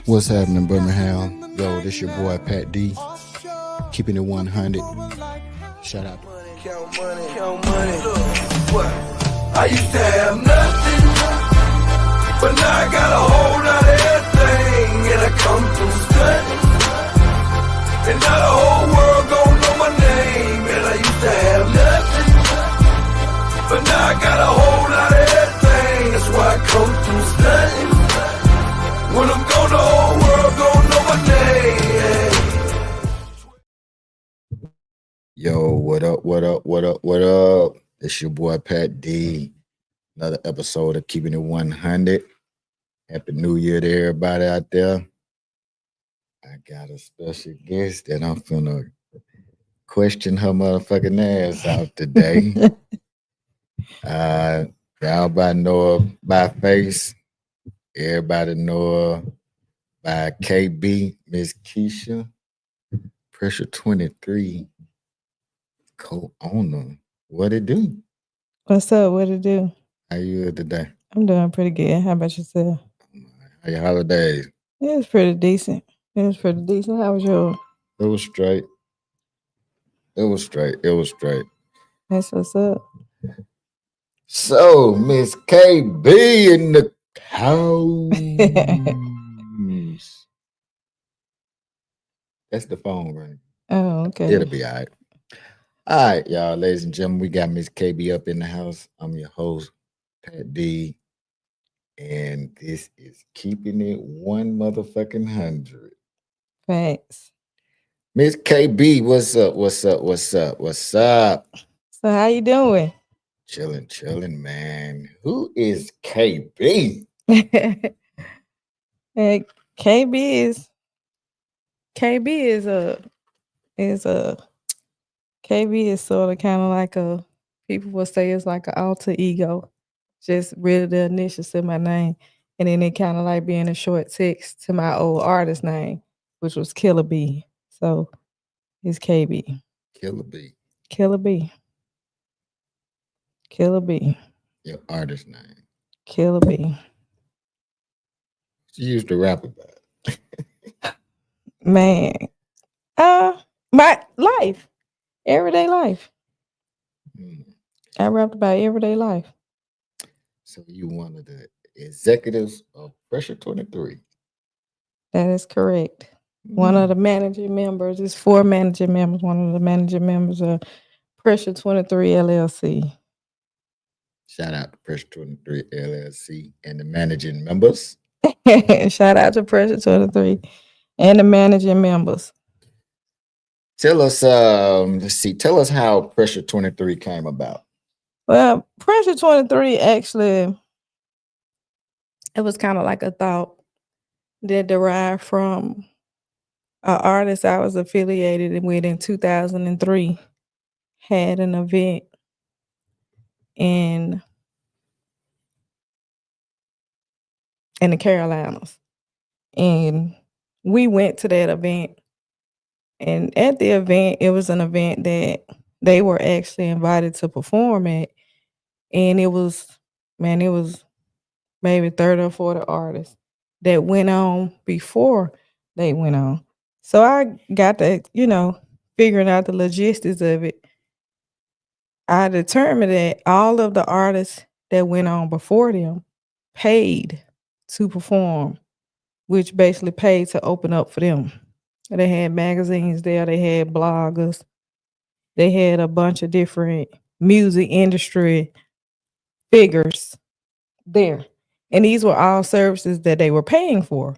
What's happening, Birmingham? Yo, this your boy Pat D. Keeping it 100. Shout out. Count money, count money. What? I used to have nothing, but now I got a whole lot of everything, and I come through stunting. And now the whole world gon' know my name. And I used to have nothing, but now I got a whole lot of everything. That's why I come through stunting. When I'm gone, the whole world gon' know my name. Yo, what up, what up, what up, what up? It's your boy Pat D. Another episode of Keeping It 100. Happy New Year to everybody out there. I got a special guest that I'm finna question her motherfucking ass out today. Everybody know her by face. Everybody know her by KB, Miss Keisha. Pressure 23 co-owner. What it do? What's up? What it do? How you today? I'm doing pretty good. How about yourself? How your holidays? It was pretty decent. How was yours? It was straight. That's what's up. So, Miss KB in the house. That's the phone, right? Oh, okay. It'll be all right. All right, y'all, ladies and gentlemen, we got Miss KB up in the house. I'm your host, Pat D. And this is Keeping It 100. Thanks. Miss KB, what's up? So how you doing? Chilling, man. Who is KB? Hey, KB is sort of kind of like people will say it's like an alter ego, just really the initials to my name, and then it kind of like being a short text to my old artist name, which was Killer B. So it's KB. Killer B. Your artist name. Killer B. You used to rap about it. Man, my life, everyday life. I rapped about everyday life. So you one of the executives of Pressure 23. That is correct. One of the managing members, it's 4 managing members. One of the managing members of Pressure 23 LLC. Shout out to Pressure 23 LLC and the managing members. Shout out to Pressure 23 and the managing members. Tell us, tell us how Pressure 23 came about. Well, Pressure 23 actually, it was kind of like a thought that derived from an artist I was affiliated with in 2003, had an event in the Carolinas. And we went to that event. And at the event, it was an event that they were actually invited to perform at. And it was maybe 30 or 40 artists that went on before they went on. So I got to, figuring out the logistics of it. I determined that all of the artists that went on before them paid to perform, which basically paid to open up for them. They had magazines there, they had bloggers, they had a bunch of different music industry figures there. And these were all services that they were paying for.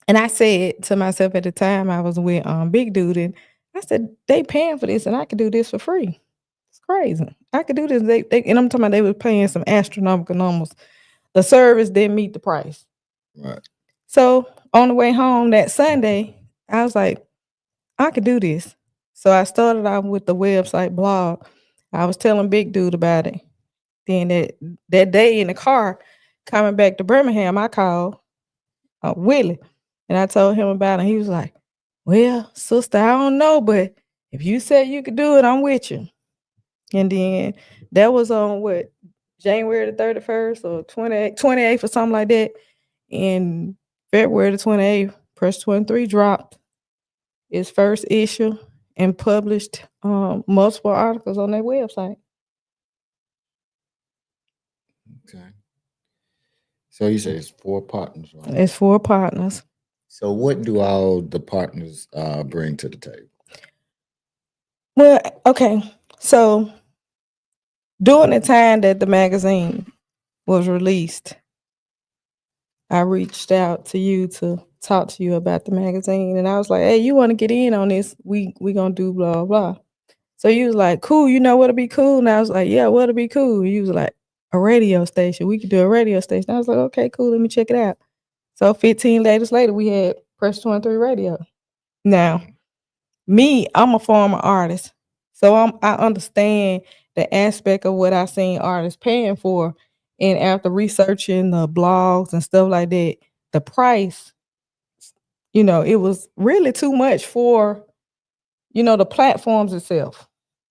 And I said to myself at the time, I was with Big Dude, and I said, they paying for this and I could do this for free. It's crazy. I could do this. And I'm talking about they were paying some astronomical numbers. The service didn't meet the price. Right. So on the way home that Sunday, I was like, I could do this. So I started off with the website blog. I was telling Big Dude about it. Then that day in the car coming back to Birmingham, I called Willie and I told him about it. He was like, well, sister, I don't know, but if you said you could do it, I'm with you. And then that was on January the 31st or 28th or something like that. In February the 28th, Press 23 dropped its first issue and published multiple articles on their website. Okay. So you say it's 4 partners, right? It's 4 partners. So what do all the partners bring to the table? Well, okay. So during the time that the magazine was released, I reached out to you to talk to you about the magazine, and I was like, "Hey, you want to get in on this? We gonna do blah blah." So you was like, "Cool, you know what'll be cool?" And I was like, "Yeah, what'll be cool?" And you was like, "A radio station. We could do a radio station." I was like, "Okay, cool. Let me check it out." So 15 days later, we had Press 23 Radio. Now, me, I'm a former artist, so I understand the aspect of what I seen artists paying for, and after researching the blogs and stuff like that, the price, it was really too much for the platforms itself.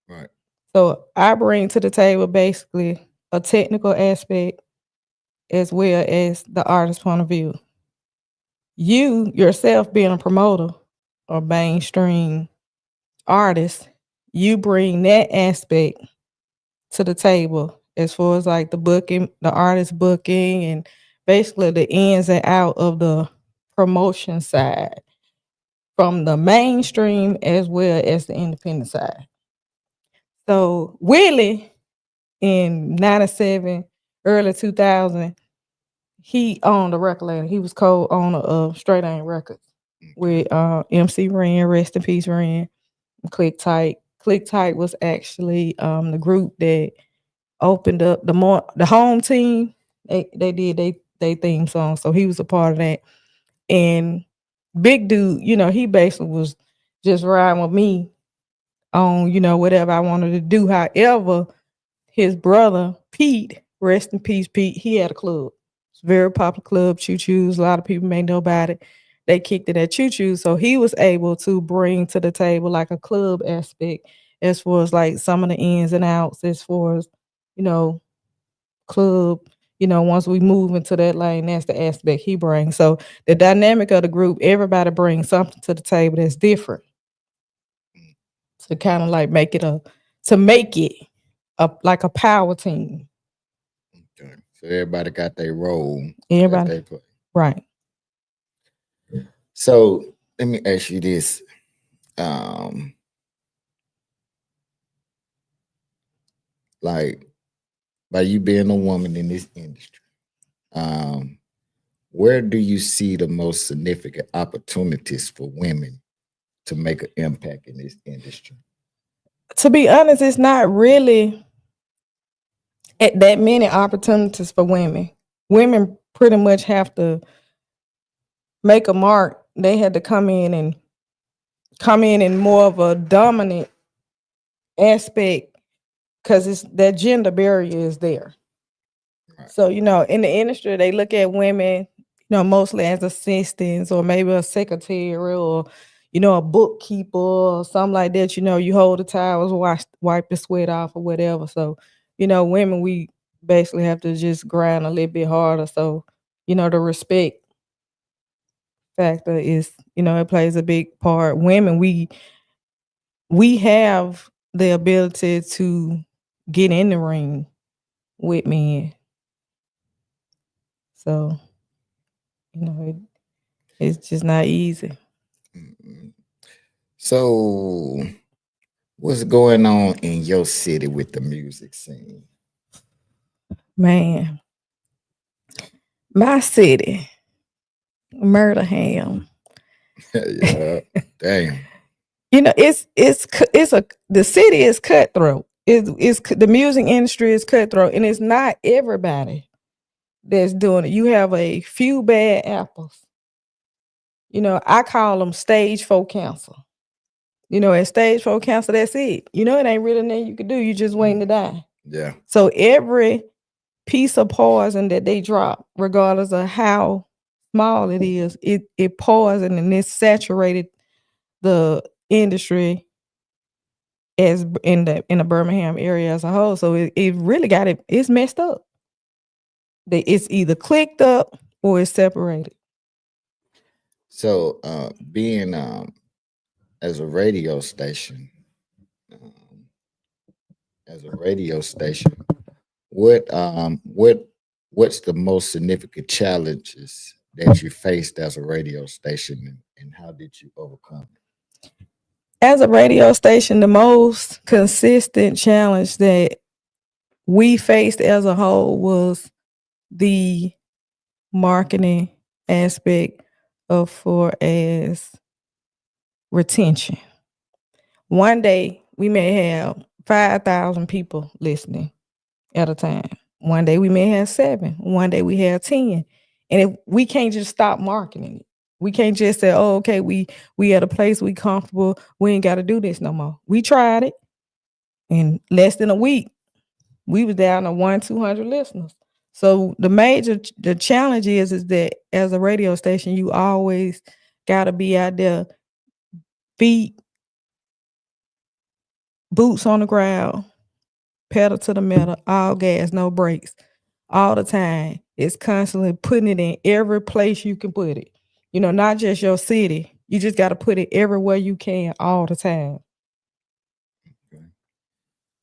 Right. So I bring to the table basically a technical aspect as well as the artist point of view. You yourself being a promoter or mainstream artist, you bring that aspect to the table as far as like the booking, the artist booking, and basically the ins and out of the promotion side from the mainstream as well as the independent side. So Willie in 97, early 2000, he owned a record label. He was co-owner of Straight Aim Records with MC Ren, rest in peace Ren, Click Tight. Click Tight was actually the group that opened up the home team. They did they theme song, so he was a part of that. And Big Dude, he basically was just riding with me on whatever I wanted to do. However, his brother Pete, rest in peace, Pete. He had a club. It's a very popular club, Choo Choo's. A lot of people may know about it. They kicked it at Choo Choo, so he was able to bring to the table like a club aspect, as far as like some of the ins and outs, as far as you know, club. Once we move into that lane, that's the aspect he brings. So the dynamic of the group, everybody brings something to the table that's different to kind of like make it like a power team. Okay. So everybody got their role that Everybody, they play. right? So let me ask you this. Um, like by you being a woman in this industry, um, where do you see the most significant opportunities for women to make an impact in this industry? To be honest, it's not really that many opportunities for women. Women pretty much have to make a mark. They had to come in more of a dominant aspect because it's that gender barrier is there. Right. So, in the industry, they look at women, mostly as assistants or maybe a secretary or, a bookkeeper or something like that. You hold the towels, wipe the sweat off or whatever. So, women, we basically have to just grind a little bit harder. So, the respect factor is, it plays a big part. Women, we have the ability to get in the ring with men. So, it's just not easy. Mhm. So what's going on in your city with the music scene? Man, my city, Murderham. Yeah, damn. The city is cutthroat. It's the music industry is cutthroat, and it's not everybody that's doing it. You have a few bad apples. I call them stage 4 cancer. At stage 4 cancer, that's it. It ain't really nothing you can do. You just waiting to die. Yeah. So every piece of poison that they drop, regardless of how small it is, it poison and it saturated the industry as in the Birmingham area as a whole. So it really it's messed up. It's either clicked up or it's separated. So, being as a radio station, um, as a radio station, what's the most significant challenges that you faced as a radio station, and how did you overcome it? As a radio station, the most consistent challenge that we faced as a whole was the marketing aspect of for as retention. One day we may have 5,000 people listening at a time. One day we may have 7. One day we have 10. And if we can't just stop marketing it. We can't just say, "Oh, okay, we at a place we comfortable. We ain't got to do this no more." We tried it. In less than a week, we was down to 200 listeners. So the challenge is that as a radio station, you always gotta be out there, feet, boots on the ground, pedal to the metal, all gas, no brakes, all the time. It's constantly putting it in every place you can put it. Not just your city. You just got to put it everywhere you can all the time.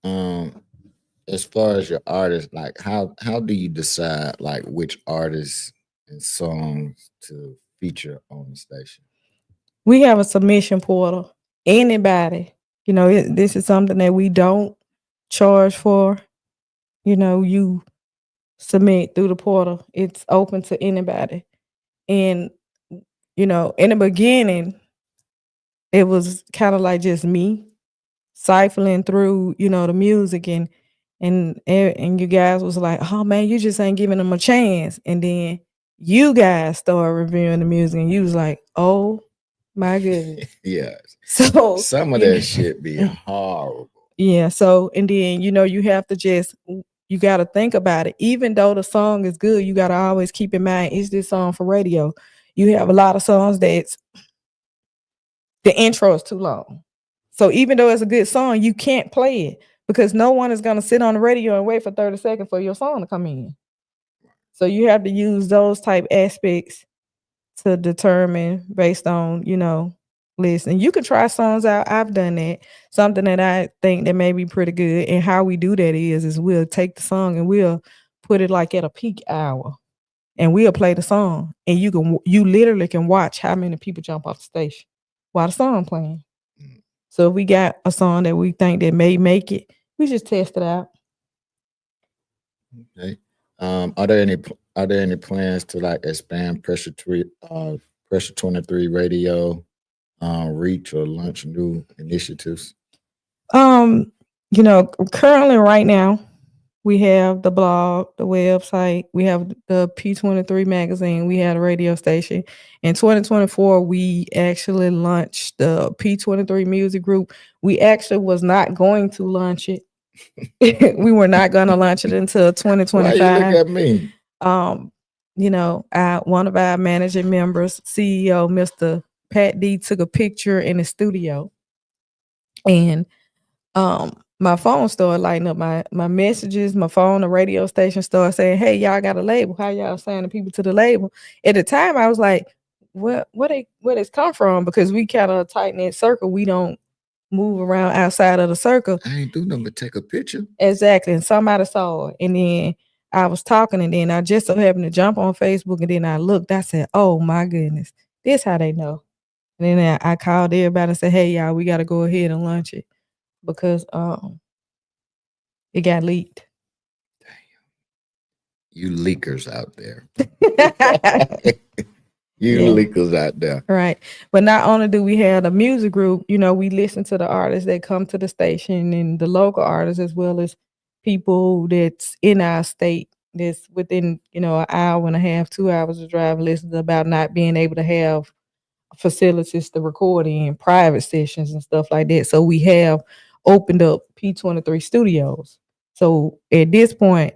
Okay. As far as your artists, like how do you decide like which artists and songs to feature on the station? We have a submission portal. Anybody, this is something that we don't charge for. You submit through the portal. It's open to anybody. And, in the beginning, it was kind of like just me siphoning through, the music and you guys was like, "Oh man, you just ain't giving them a chance." And then you guys started reviewing the music and you was like, "Oh my goodness." Yeah. So some of that shit be horrible. Yeah. So and then you have to you got to think about it. Even though the song is good, you got to always keep in mind, is this song for radio? You have a lot of songs that's the intro is too long. So even though it's a good song, you can't play it because no one is going to sit on the radio and wait for 30 seconds for your song to come in. So you have to use those type aspects to determine based on, listen. You can try songs out. I've done that. Something that I think that may be pretty good. And how we do that is we'll take the song and we'll put it like at a peak hour. And we'll play the song. And you literally can watch how many people jump off the station while the song playing. So if we got a song that we think that may make it, we just test it out. Okay. Are there any plans to like expand Pressure 23 radio, reach or launch new initiatives? Currently right now we have the blog, the website, we have the P23 magazine, we had a radio station. In 2024, we actually launched the P23 music group. We actually was not going to launch it. We were not going to launch it until 2025. Why you look at me? One of our managing members, CEO, Mr. Pat D, took a picture in the studio, and my phone started lighting up. My messages, my phone, the radio station started saying, "Hey, y'all got a label? How y'all signing people to the label?" At the time, I was like, where it's come from? Because we kind of tighten that circle. We don't move around outside of the circle. I ain't do nothing but take a picture. Exactly. And somebody saw it. And then I was talking, and then I just so happened to jump on Facebook, and then I looked, I said, "Oh my goodness, this how they know." And then I called everybody and said, "Hey y'all, we gotta go ahead and launch it." Because it got leaked. Damn. You leakers out there. You leakers out there. Right. But not only do we have a music group, we listen to the artists that come to the station and the local artists as well as people that's in our state that's within, an hour and a half, 2 hours of drive, listen about not being able to have facilities to record in private sessions and stuff like that. So we have opened up P23 studios. So at this point,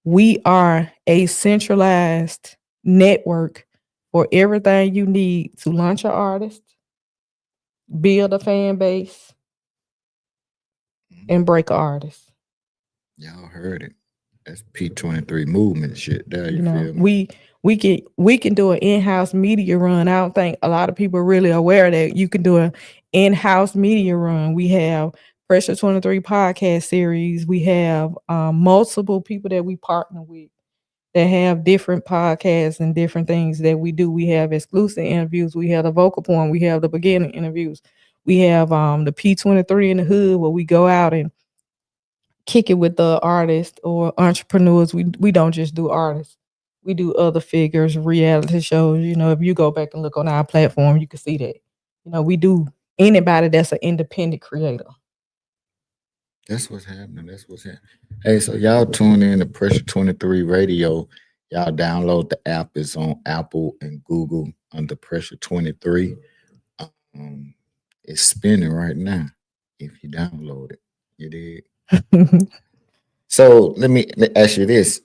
we are a centralized network for everything you need to launch an artist, build a fan base, and break artists. Y'all heard it. That's P23 movement shit there, you You know, feel me? we can do an in-house media run. I don't think a lot of people are really aware that you can do an in-house media run. We have Pressure 23 podcast series. We have multiple people that we partner with that have different podcasts and different things that we do. We have exclusive interviews. We have the vocal point. We have the beginning interviews. We have the P23 in the hood where we go out and kick it with the artists or entrepreneurs. We don't just do artists. We do other figures, reality shows. You know, if you go back and look on our platform, you can see that. You know, we do anybody that's an independent creator. That's what's happening. That's what's happening. Hey, so y'all tune in to Pressure 23 Radio. Y'all download the app. It's on Apple and Google under Pressure 23. Um, it's spinning right now if you download it. You did. So let me ask you this.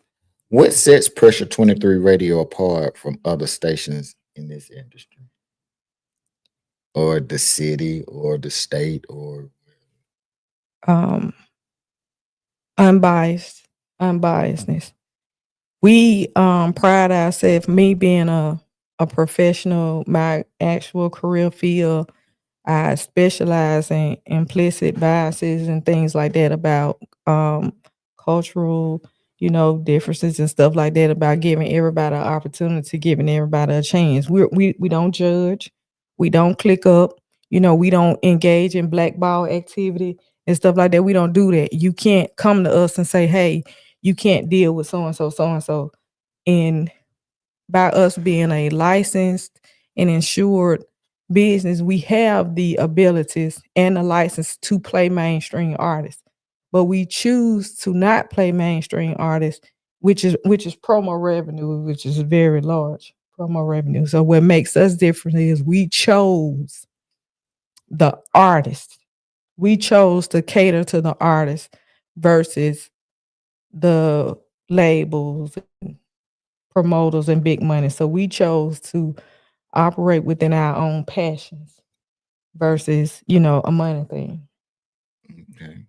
What sets Pressure 23 Radio apart from other stations in this industry? Or the city or the state or um, unbiased, unbiasedness. We pride ourselves, me being a professional, my actual career field, I specialize in implicit biases and things like that about cultural, differences and stuff like that, about giving everybody an opportunity, giving everybody a chance. We don't judge, we don't click up, we don't engage in blackball activity and stuff like that. We don't do that. You can't come to us and say, hey, you can't deal with so and so. And by us being a licensed and insured business, we have the abilities and the license to play mainstream artists. But we choose to not play mainstream artists, which is promo revenue, which is very large promo revenue. So what makes us different is we chose the artist. We chose to cater to the artist versus the labels and promoters and big money. So we chose to operate within our own passions versus, a money thing. okay.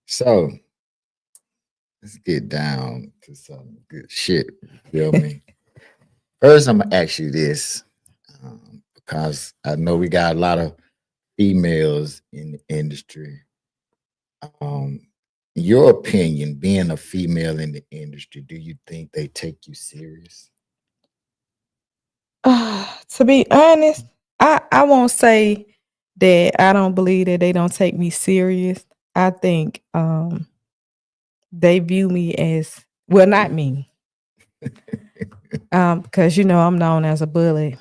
So let's get down to some good shit. You feel me? First, I'm gonna ask you this because I know we got a lot of females in the industry. Um, in your opinion, being a female in the industry, do you think they take you serious? To be honest, I won't say that I don't believe that they don't take me serious. I think they view me as, well, not me. Because I'm known as a bully.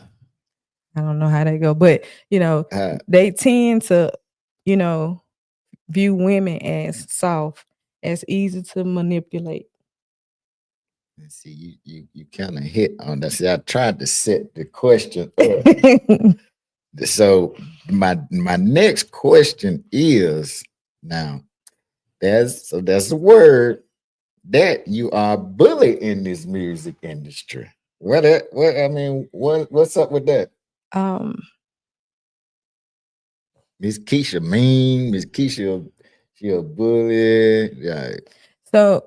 I don't know how they go, but they tend to, you know, view women as soft, as easy to manipulate. See, you kind of hit on that. See, I tried to set the question up. So my next question is now that's the word that you are bullied in this music industry. What I mean, what's up with that? um, Miss Keisha mean, Miss Keisha, she a bully. Yeah. so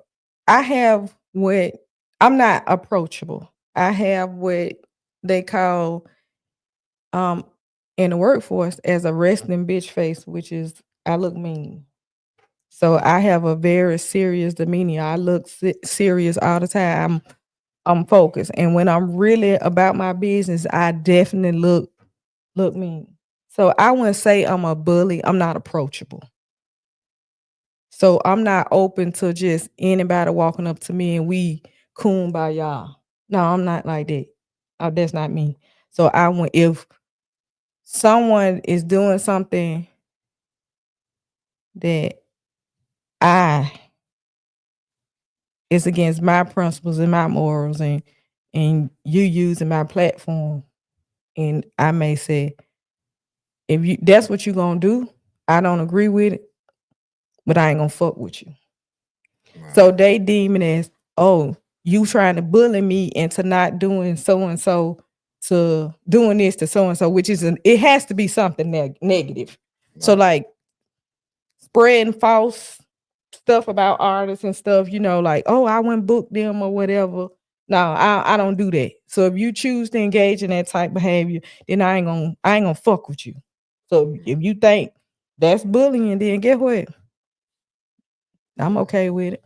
I have what, I'm not approachable. I have what they call um in the workforce as a resting bitch face, which is I look mean. So I have a very serious demeanor. I look serious all the time. I'm focused, and when I'm really about my business, I definitely look mean. So I wouldn't say I'm a bully. I'm not approachable. So I'm not open to just anybody walking up to me and we coon by y'all. No, I'm not like that. That's not me. So if someone is doing something that I is against my principles and my morals, and you using my platform, and I may say, if you that's what you gonna do, I don't agree with it, but I ain't gonna fuck with you. So Right. they deem it as, oh, you trying to bully me into not doing so and so, to doing this to so and so, which is it has to be something negative. So Right. like spreading false stuff about artists and stuff, like, oh, I went book them or whatever. No, I don't do that. So if you choose to engage in that type behavior, then I ain't gonna fuck with you. So if you think that's bullying, then get what? I'm okay with it.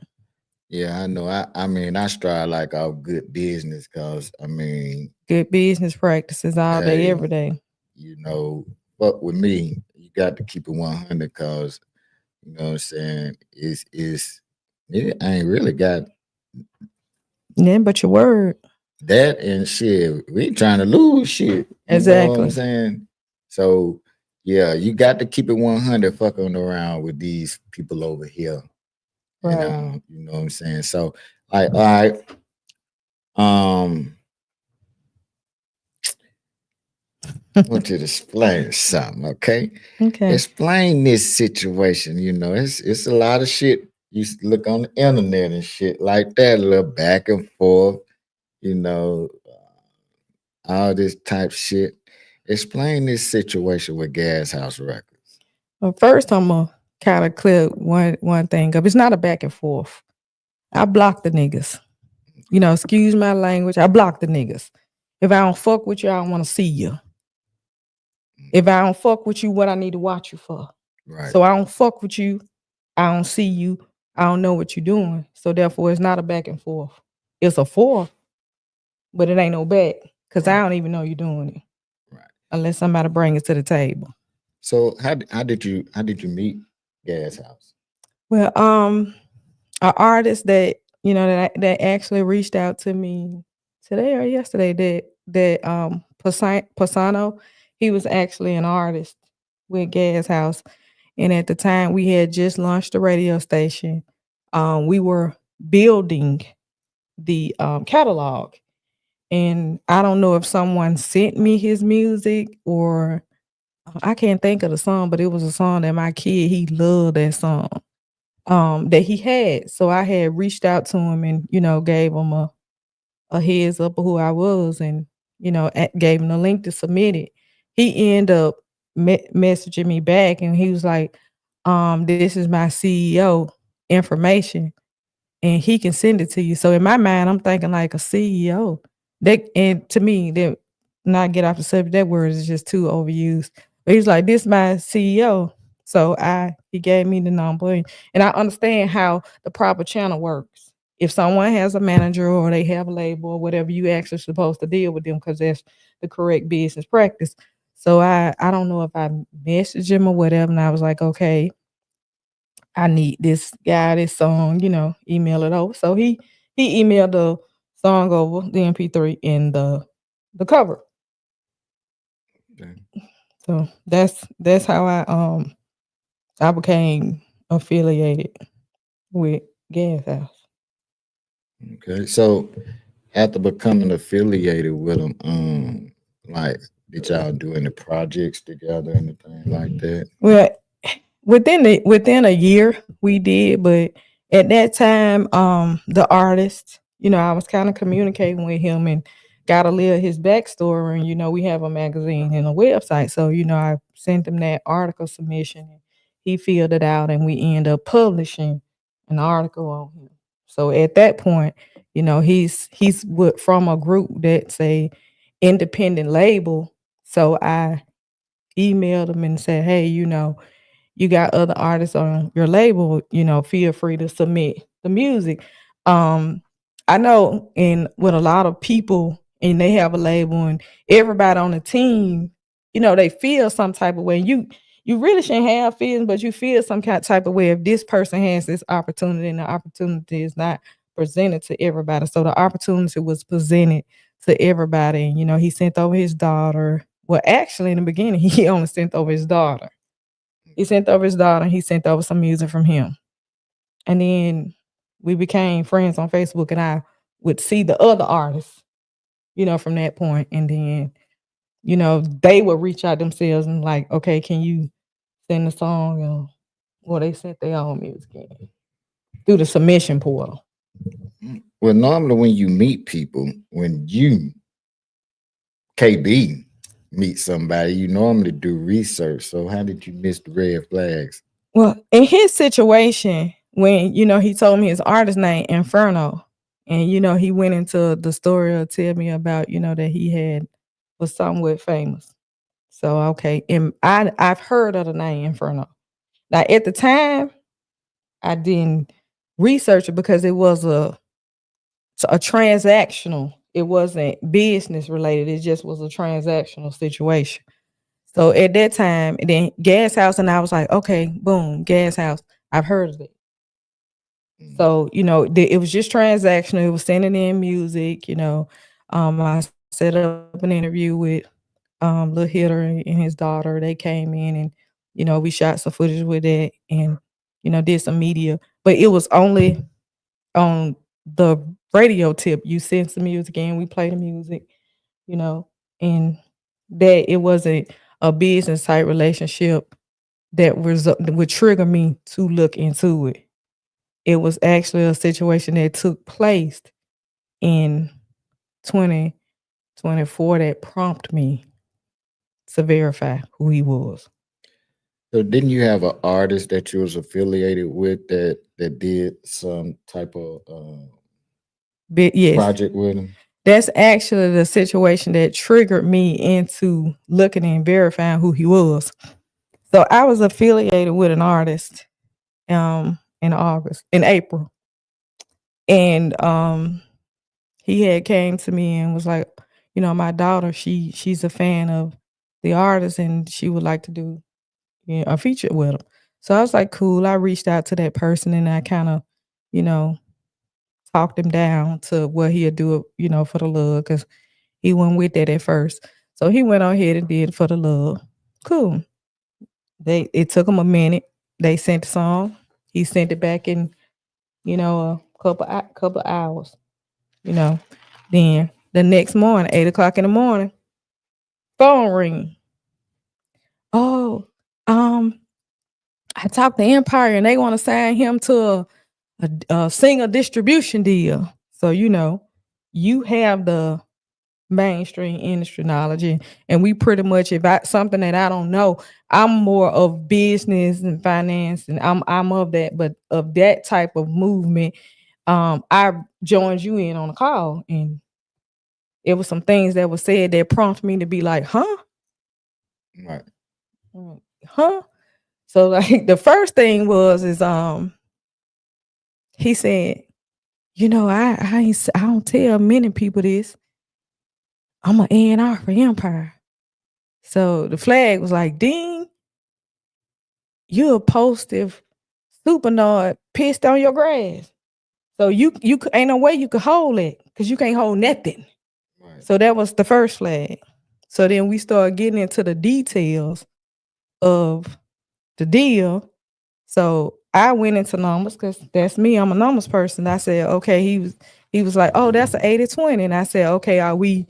Yeah, I know. I mean, I strive like our good business because I mean, Good business practices all day, hey, every day. you know, fuck with me. You got to keep it 100 because you know what I'm saying. Is yeah, I ain't really got Yeah, but your word. that and shit. We ain't trying to lose shit. You know what I'm Exactly. saying? So yeah, you got to keep it 100. Fucking around with these people over here, and Right. you know what I'm saying. So all right, um. I want you to explain something, okay? Okay. Explain this situation. You know, it's a lot of shit. You look on the internet and shit like that, a little back and forth. You know, all this type shit. Explain this situation with Gas House Records. Well, first I'm gonna kind of clear one thing up. It's not a back and forth. I block the niggas. Excuse my language. I block the niggas. If I don't fuck with you, I don't want to see you. If I don't fuck with you, what I need to watch you for? Right, So I don't fuck with you. I don't see you. I don't know what you're doing. So therefore, it's not a back and forth. It's a forth, but it ain't no back because I right, don't even know you're doing it right. unless somebody bring it to the table. So how did you meet Gas House? Well, an artist that actually reached out to me today or yesterday that Pisano, he was actually an artist with Gas House, and at the time we had just launched the radio station. We were building the catalog, and I don't know if someone sent me his music or I can't think of the song, but it was a song that my kid he loved that song that he had. So I had reached out to him and, gave him a heads up of who I was and, gave him the link to submit it. He ended up messaging me back and he was like, this is my CEO information and he can send it to you. So in my mind, I'm thinking like a CEO. And to me, that not get off the subject, that word is just too overused. But he's like, this my CEO. So he gave me the number and I understand how the proper channel works. If someone has a manager or they have a label or whatever, you actually supposed to deal with them because that's the correct business practice. So I don't know if I messaged him or whatever, and I was like, okay, I need this guy, this song, email it over. So he emailed the song over, the MP3 and the cover. Okay. So that's how I became affiliated with Gas House. Okay. So after becoming affiliated with them, like did y'all do any projects together, anything like that? Well, within a year we did, but at that time, the artist, I was kind of communicating with him and got a little his backstory. And we have a magazine and a website, so I sent him that article submission, and he filled it out, and we end up publishing an article on him. So at that point, from a group that's a independent label. So I emailed him and said, hey, you got other artists on your label, feel free to submit the music. Um, I know in with a lot of people and they have a label and everybody on the team, they feel some type of way. You really shouldn't have feelings, but you feel some kind type of way if this person has this opportunity and the opportunity is not presented to everybody. So the opportunity was presented to everybody. And he sent over his daughter. Well, actually in the beginning, he only sent over his daughter. He sent over his daughter, and he sent over some music from him. And then we became friends on Facebook, and I would see the other artists, from that point. And then, they would reach out themselves and like, okay, can you send a song? Or they sent their own music in through the submission portal. Well, normally when you meet people, when you KB meet somebody, you normally do research. So how did you miss the red flags? Well, in his situation, when he told me his artist name Inferno, and he went into the story to tell me about that he had was somewhat famous. So okay, and I've heard of the name Inferno. Now at the time, I didn't research it because it was a transactional. It wasn't business related. It just was a transactional situation. So at that time, and then Gas House, and I was like, okay, boom, Gas House. I've heard of it. So, it was just transactional. It was sending in music, I set up an interview with Lil Hitter and his daughter. They came in and, we shot some footage with that and, did some media. But it was only on the radio tip. You send some music in, we play the music, and that it wasn't a business type relationship that would trigger me to look into it. It was actually a situation that took place in 2024 that prompted me to verify who he was. So didn't you have an artist that you was affiliated with that did some type of But yes, project with him? that's actually the situation that triggered me into looking and verifying who he was. So I was affiliated with an artist in April. And he had came to me and was like, my daughter, she's a fan of the artist and she would like to do a feature with him. So I was like, cool. I reached out to that person and I kind of, you know, talked him down to what he'd do, for the love, because he went with that at first. So he went on ahead and did it for the love. Cool. It took him a minute. They sent the song. He sent it back in, a couple hours. You know. Then the next morning, 8 o'clock in the morning, phone ring. Oh, um, I talked to Empire and they want to sign him to a single distribution deal. So you have the mainstream industry knowledge, and we pretty much, if I something that I don't know, I'm more of business and finance, and I'm of that, but of that type of movement. I joined you in on a call, and it was some things that were said that prompted me to be like, huh? Right. Huh? So like the first thing is he said, I don't tell many people this. I'm an A&R for Empire. So the flag was like, ding, you a postive supernod pissed on your grass. So you ain't no way you could hold it because you can't hold nothing. Right. So that was the first flag. So then we started getting into the details of the deal. So I went into numbers because that's me. I'm a numbers person. I said, okay, he was like, oh, that's an 80-20. And I said, okay, are we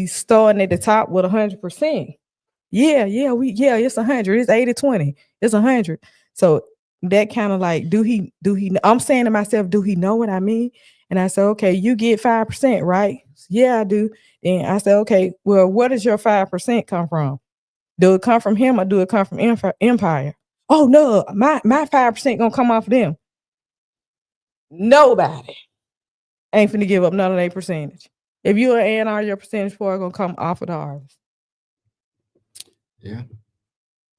starting at the top with 100%? Yeah, it's 100. It's 80-20. It's 100. So that kind of like, do he, I'm saying to myself, do he know what I mean? And I said, okay, you get 5%, right? Yeah, I do. And I said, okay, well, where does your 5% come from? Do it come from him or do it come from Empire? Oh no, my 5% gonna come off of them. Nobody ain't finna give up none of their percentage. If you're an A&R, your percentage for it gonna come off of the artist. Yeah.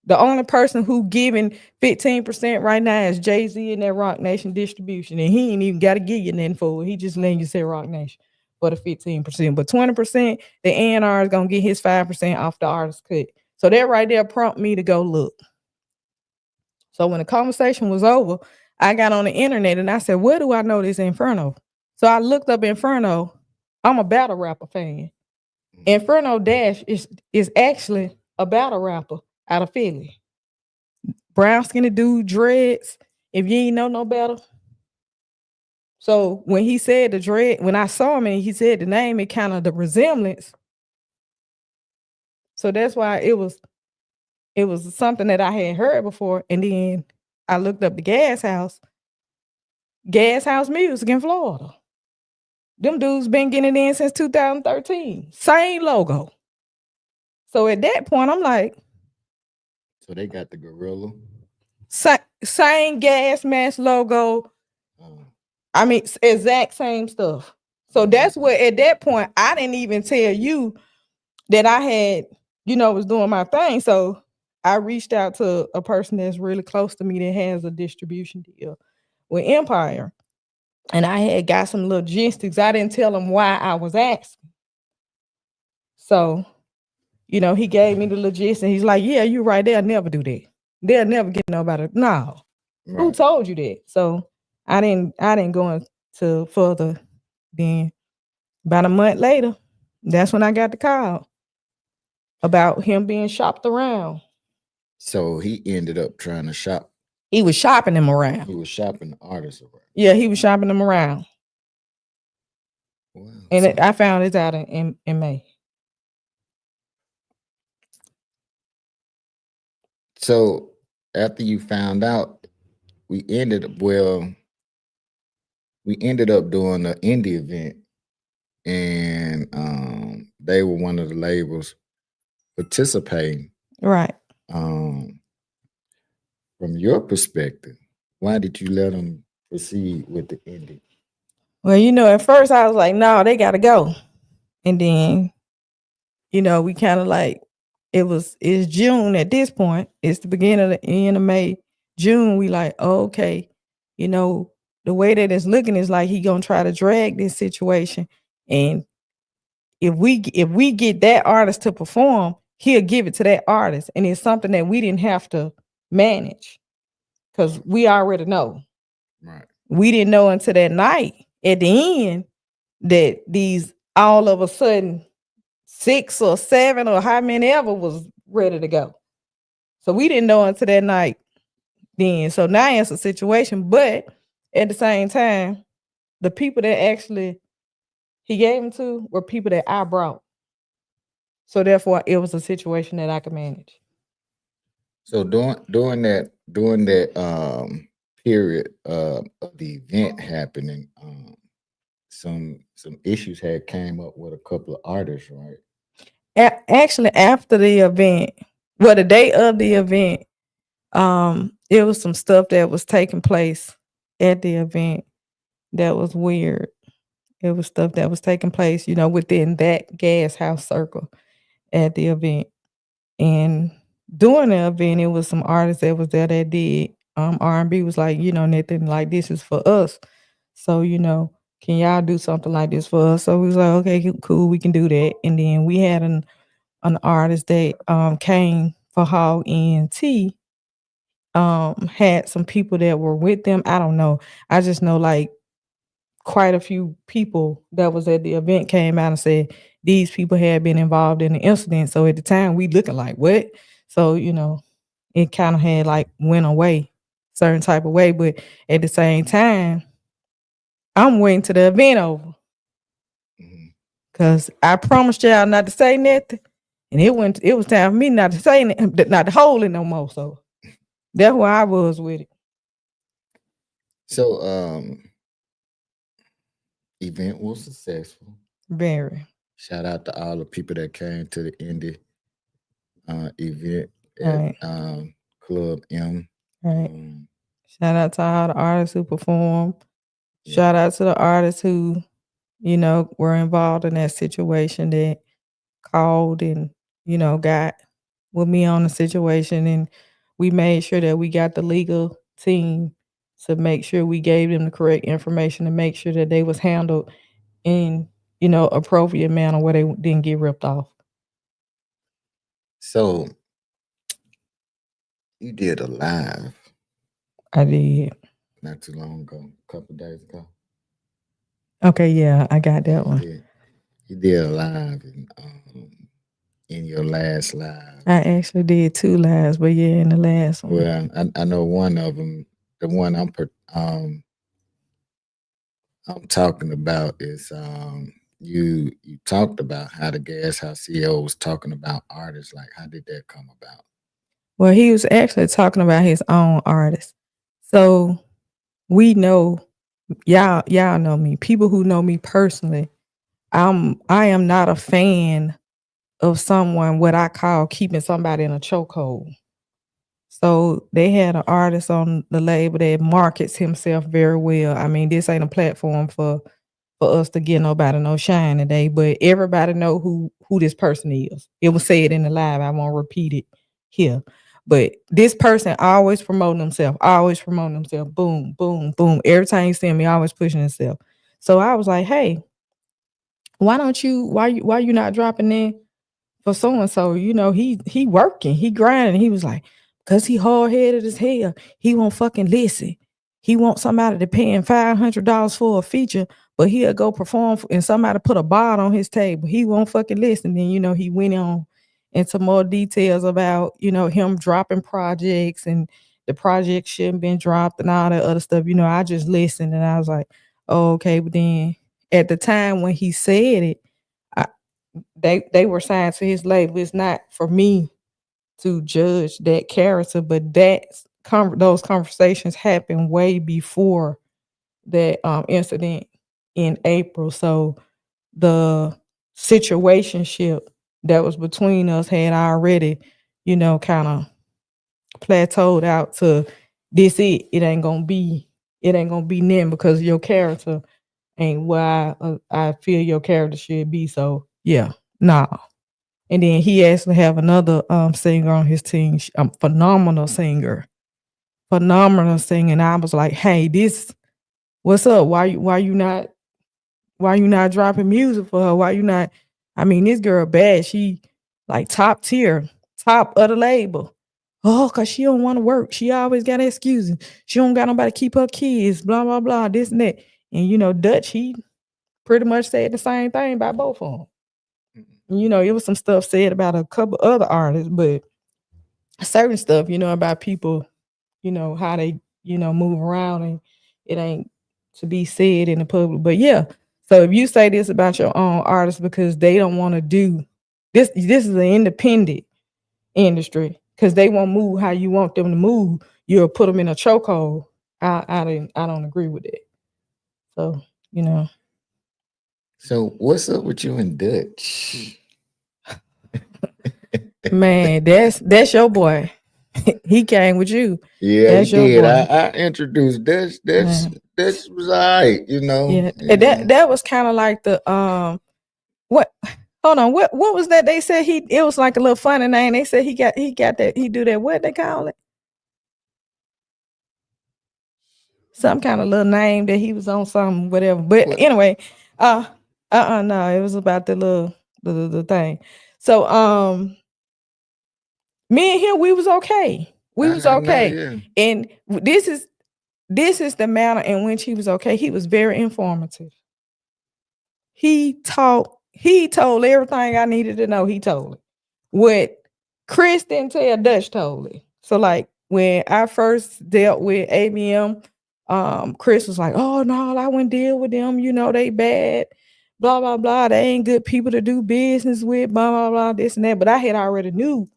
The only person who giving 15% right now is Jay-Z and that Rock Nation distribution. And he ain't even got to give you nothing for it. He just letting you say Rock Nation for the 15%. But 20%, the A&R is going to get his 5% off the artist cut. So that right there prompted me to go look. So when the conversation was over, I got on the internet and I said, where do I know this Inferno? So I looked up Inferno. I'm a battle rapper fan. Inferno Dash is actually a battle rapper out of Philly. Brown skinny dude, dreads. If you ain't know no better. So when he said the dread, when I saw him and he said the name, it kind of the resemblance. So that's why it was something that I had heard before. And then I looked up the Gas House Music in Florida. Them dudes been getting it in since 2013. Same logo. So at that point, I'm like, so they got the gorilla. Same gas mask logo. I mean, exact same stuff. So that's where at that point I didn't even tell you that I had, was doing my thing. So I reached out to a person that's really close to me that has a distribution deal with Empire. And I had got some logistics. I didn't tell him why I was asking. So, he gave me the logistics. He's like, yeah, you're right. They'll never do that. They'll never get nobody. No. Right. Who told you that? So I didn't go into further. Then about a month later, that's when I got the call about him being shopped around. So he ended up trying to shop. He was shopping them around. He was shopping the artists around. Yeah, he was shopping them around. Wow. And I found this out in May. So after you found out, we ended up doing an indie event, and they were one of the labels participating. Right. From your perspective, why did you let them proceed with the indie? Well, at first I was like, no, they got to go. And then, we kind of like, it's June at this point. It's the beginning of the end of May. June, we like, okay, the way that it's looking is like he gonna try to drag this situation. And if we get that artist to perform, he'll give it to that artist. And it's something that we didn't have to manage because we already know. Right. We didn't know until that night at the end that these all of a sudden 6 or 7 or how many ever was ready to go. So we didn't know until that night then. So now it's a situation, but at the same time, the people that actually he gave them to were people that I brought. So therefore, it was a situation that I could manage. So during that period of the event happening, some issues had came up with a couple of artists, right? Actually, after the event, the day of the event, it was some stuff that was taking place at the event that was weird. It was stuff that was taking place, within that gas house circle at the event. And during the event, it was some artists that was there that did R&B was like, nothing like this is for us. So, can y'all do something like this for us? So we was like, okay, cool, we can do that. And then we had an artist that came for Hog ENT, had some people that were with them. I don't know. I just know like quite a few people that was at the event came out and said these people had been involved in the incident. So at the time we looking like what? So, it kind of had like went away certain type of way. But at the same time, I'm waiting till the event over. Cause I promised y'all not to say nothing. And it was time for me not to say not to hold it no more. So that's where I was with it. So event was successful. Very. Shout out to all the people that came to the indie event at Club M. Right. Shout out to all the artists who performed. Yeah. Shout out to the artists who, were involved in that situation that called and, got with me on the situation. And we made sure that we got the legal team to make sure we gave them the correct information to make sure that they was handled in, appropriate manner where they didn't get ripped off. So you did a live. I did. Not too long ago, a couple days ago. Okay, yeah, I got that one. You did a live in your last live. I actually did 2 lives, but yeah, in the last one. Well, I know one of them. The one I'm talking about is you talked about how the Gas House CEO was talking about artists. Like, how did that come about? Well, he was actually talking about his own artists. So we know, y'all know me. People who know me personally, I am not a fan of someone what I call keeping somebody in a chokehold. So they had an artist on the label that markets himself very well. I mean, this ain't a platform for us to get nobody no shine today, but everybody know who this person is. It was said in the live. I won't repeat it here. But this person always promoting himself, always promoting himself. Boom, boom, boom. Every time you see me, always pushing himself. So I was like, hey, why you not dropping in for so and so? You know, he working, he grinding. He was like, cause he hard headed as hell. He won't fucking listen. He want somebody to pay him $500 for a feature, but he'll go perform and somebody put a bar on his table. He won't fucking listen. Then he went on into more details about him dropping projects and the project shouldn't been dropped and all that other stuff. I just listened and I was like, oh, okay. But then at the time when he said it, I, they were signed to his label. It's not for me to judge that character, but those conversations happened way before that incident in April. So the situationship that was between us had already, kind of plateaued out to this. It ain't gonna be them because your character ain't where I feel your character should be. So yeah, nah. And then he actually have another singer on his team, phenomenal singer. And I was like, hey, what's up? Why you not dropping music for her? Why you not? I mean, this girl bad. She like top tier, top of the label. Oh, cause she don't want to work. She always got excuses. She don't got nobody to keep her kids. Blah blah blah. This and that. And Dutch, he pretty much said the same thing about both of them. It was some stuff said about a couple other artists, but certain stuff, about people, how they, move around and it ain't to be said in the public. But yeah, so if you say this about your own artist because they don't want to do this is an independent industry because they won't move how you want them to move, you'll put them in a chokehold. I don't agree with that. So, So what's up with you and Dutch? man, that's your boy. He came with you. Yeah, he That's your did. boy. I introduced Dutch. Dutch was all right, Yeah, and that was kind of like the what? Hold on, what was that? They said it was like a little funny name. They said he got that he do that. What they call it? Some kind of little name that he was on some whatever. But What? anyway, no, it was about the little the thing. So me and him, we was okay. We was I know, okay, yeah. and this is the manner in which he was okay. He was very informative. He told everything I needed to know. He told it. What Chris didn't tell, Dutch told it. So like when I first dealt with ABM, Chris was like, oh no, I wouldn't deal with them, they bad, blah, blah, blah. They ain't good people to do business with, blah, blah, blah, this and that. But I had already knew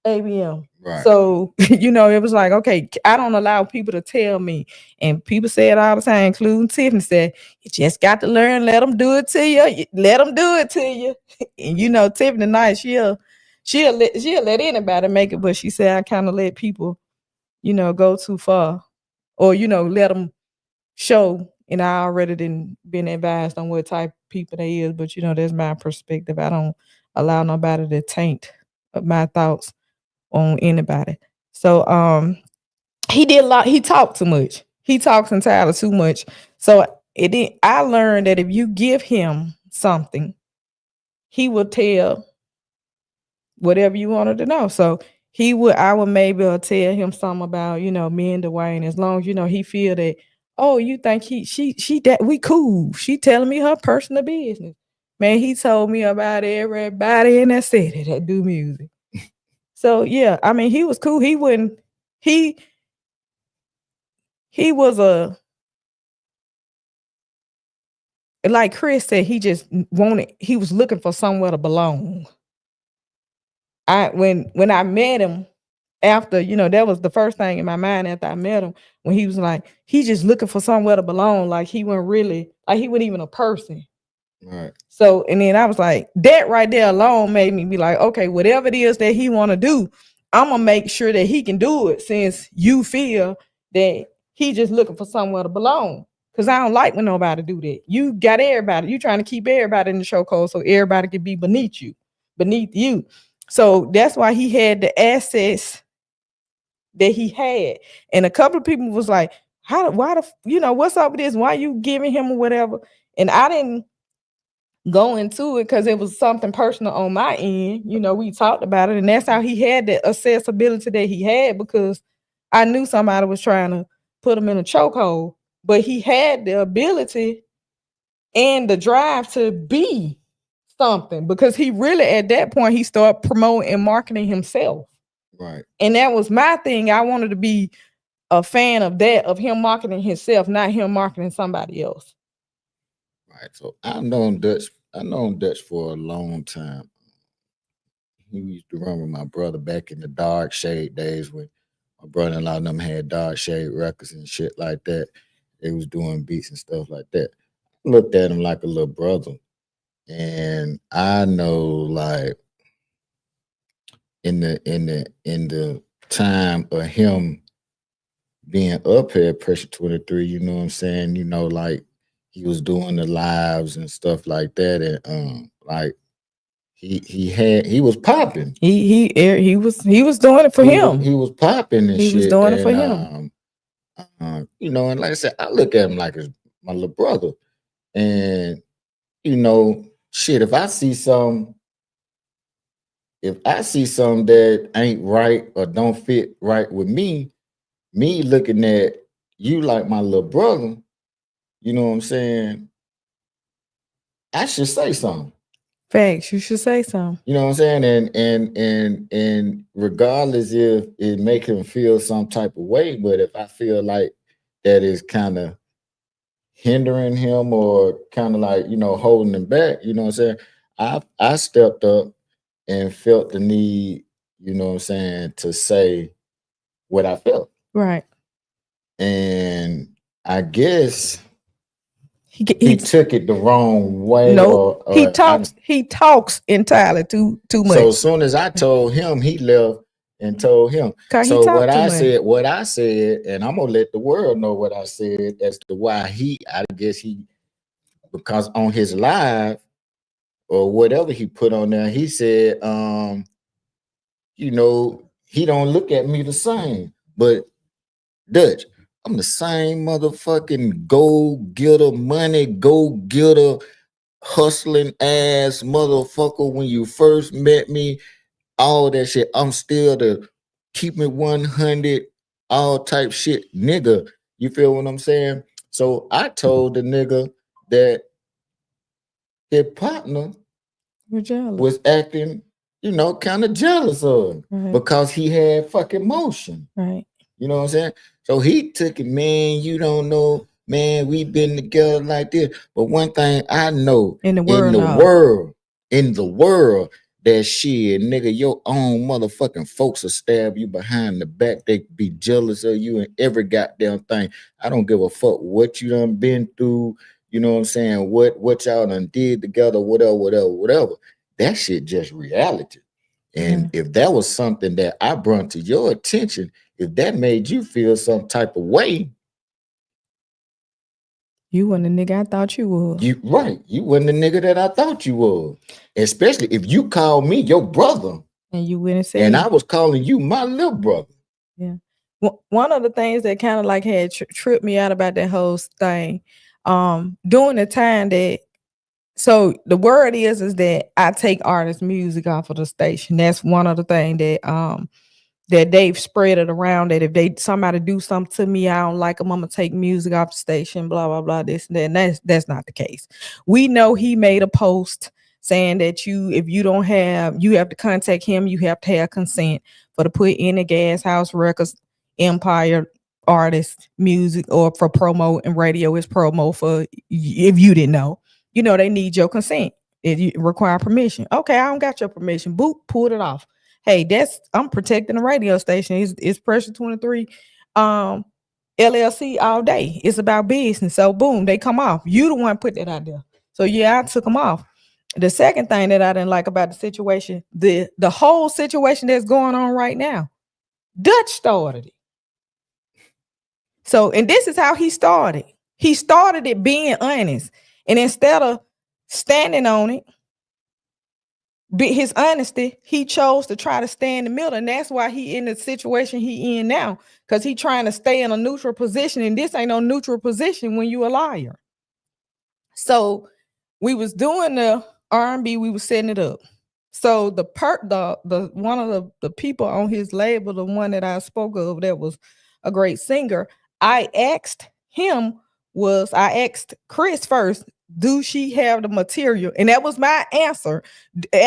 ABM. Right. So, it was like, okay, I don't allow people to tell me. And people say it all the time, including Tiffany said, you just got to learn, let them do it to you. Let them do it to you. And Tiffany nice, she'll let anybody make it, but she said I kind of let people, go too far. Or, let them show. And I already been advised on what type of people they is, but that's my perspective. I don't allow nobody to taint my thoughts on anybody. So he did a lot. He talked too much. He talks entirely too much. So I learned that if you give him something, he will tell whatever you wanted to know. So I would maybe tell him something about, me and Dwayne, as long as he feel that, oh, you think she that we cool. She telling me her personal business. Man, he told me about everybody in that city that do music. So yeah, I mean, he was cool. He wouldn't. He was like Chris said. He just wanted. He was looking for somewhere to belong. When I met him after, that was the first thing in my mind after I met him. When he was like, he just looking for somewhere to belong. Like he wasn't even a person. Right. So and then I was like, that right there alone made me be like, okay, whatever it is that he want to do, I'm gonna make sure that he can do it since you feel that he just looking for somewhere to belong. Cause I don't like when nobody do that. You got everybody. You trying to keep everybody in the show code so everybody can be beneath you. So that's why he had the assets that he had. And a couple of people was like, what's up with this? Why you giving him or whatever? And I didn't go into it because it was something personal on my end. We talked about it, and that's how he had the accessibility that he had, because I knew somebody was trying to put him in a chokehold, but he had the ability and the drive to be something, because he really, at that point, he started promoting and marketing himself. Right. And that was my thing. I wanted to be a fan of that, of him marketing himself, not him marketing somebody else. Right. So I've known Dutch for a long time. He used to run with my brother back in the Dark Shade days when my brother-in-law and them had Dark Shade records and shit like that. They was doing beats and stuff like that. I looked at him like a little brother. And I know, like, in the time of him being up here at Pressure 23, you know what I'm saying? Like, he was doing the lives and stuff like that, and like he was popping. He was doing it for him. He was popping and he shit. Was doing and, it for him. And like I said, I look at him like as my little brother. And shit, if I see something that ain't right or don't fit right with me looking at you like my little brother, you know what I'm saying? I should say something. Facts, you should say something. You know what I'm saying? And regardless if it make him feel some type of way, but if I feel like that is kind of hindering him or kind of like, holding him back, you know what I'm saying? I stepped up and felt the need, you know what I'm saying, to say what I felt. Right. And I guess he took it the wrong way. No, he talks entirely too much. So as soon as I told him, he left and told him. So what I said, and I'm gonna let the world know what I said as to why I guess because on his live or whatever he put on there, he said, he don't look at me the same. But Dutch, I'm the same motherfucking go-getter, money go-getter, hustling ass motherfucker when you first met me, all that shit. I'm still the keep me 100, all type shit nigga. You feel what I'm saying? So I told the nigga that his partner was acting, kind of jealous of him because he had fucking motion. Right. You know what I'm saying? So he took it, man, you don't know, man, we've been together like this. But one thing I know in the world, that shit, nigga, your own motherfucking folks will stab you behind the back. They be jealous of you and every goddamn thing. I don't give a fuck what you done been through. You know what I'm saying? What y'all done did together, whatever. That shit just reality. And if that was something that I brought to your attention, if that made you feel some type of way, you wasn't the nigga I thought you was. You wasn't the nigga that I thought you was. Especially if you called me your brother. And you went and said, and I was calling you my little brother. Yeah. One of the things that kind of like had tripped me out about that whole thing, during the time that, so the word is that I take artist music off of the station. That's one of the things that they've spread it around, that if somebody do something to me, I don't like them, I'm gonna take music off the station, blah, blah, blah, this and that. And that's not the case. We know he made a post saying that if you don't have, you have to contact him, you have to have consent for to put in the Gas House Records, Empire artist music, or for promo, and radio is promo for, if you didn't know, they need your consent. It require permission. Okay, I don't got your permission. Boop, pulled it off. Hey, I'm protecting the radio station. It's Pressure 23 LLC all day. It's about business. So boom, they come off. You the one put that out there. So yeah, I took them off. The second thing that I didn't like about the situation, the whole situation that's going on right now, Dutch started it. So, and this is how he started. He started it being honest. And instead of standing on it, his honesty, he chose to try to stay in the middle. And that's why he in the situation he in now. Because he trying to stay in a neutral position. And this ain't no neutral position when you a liar. So we was doing the R&B, we was setting it up. So the one of the people on his label, the one that I spoke of that was a great singer, I asked Chris first, do she have the material? And that was my answer.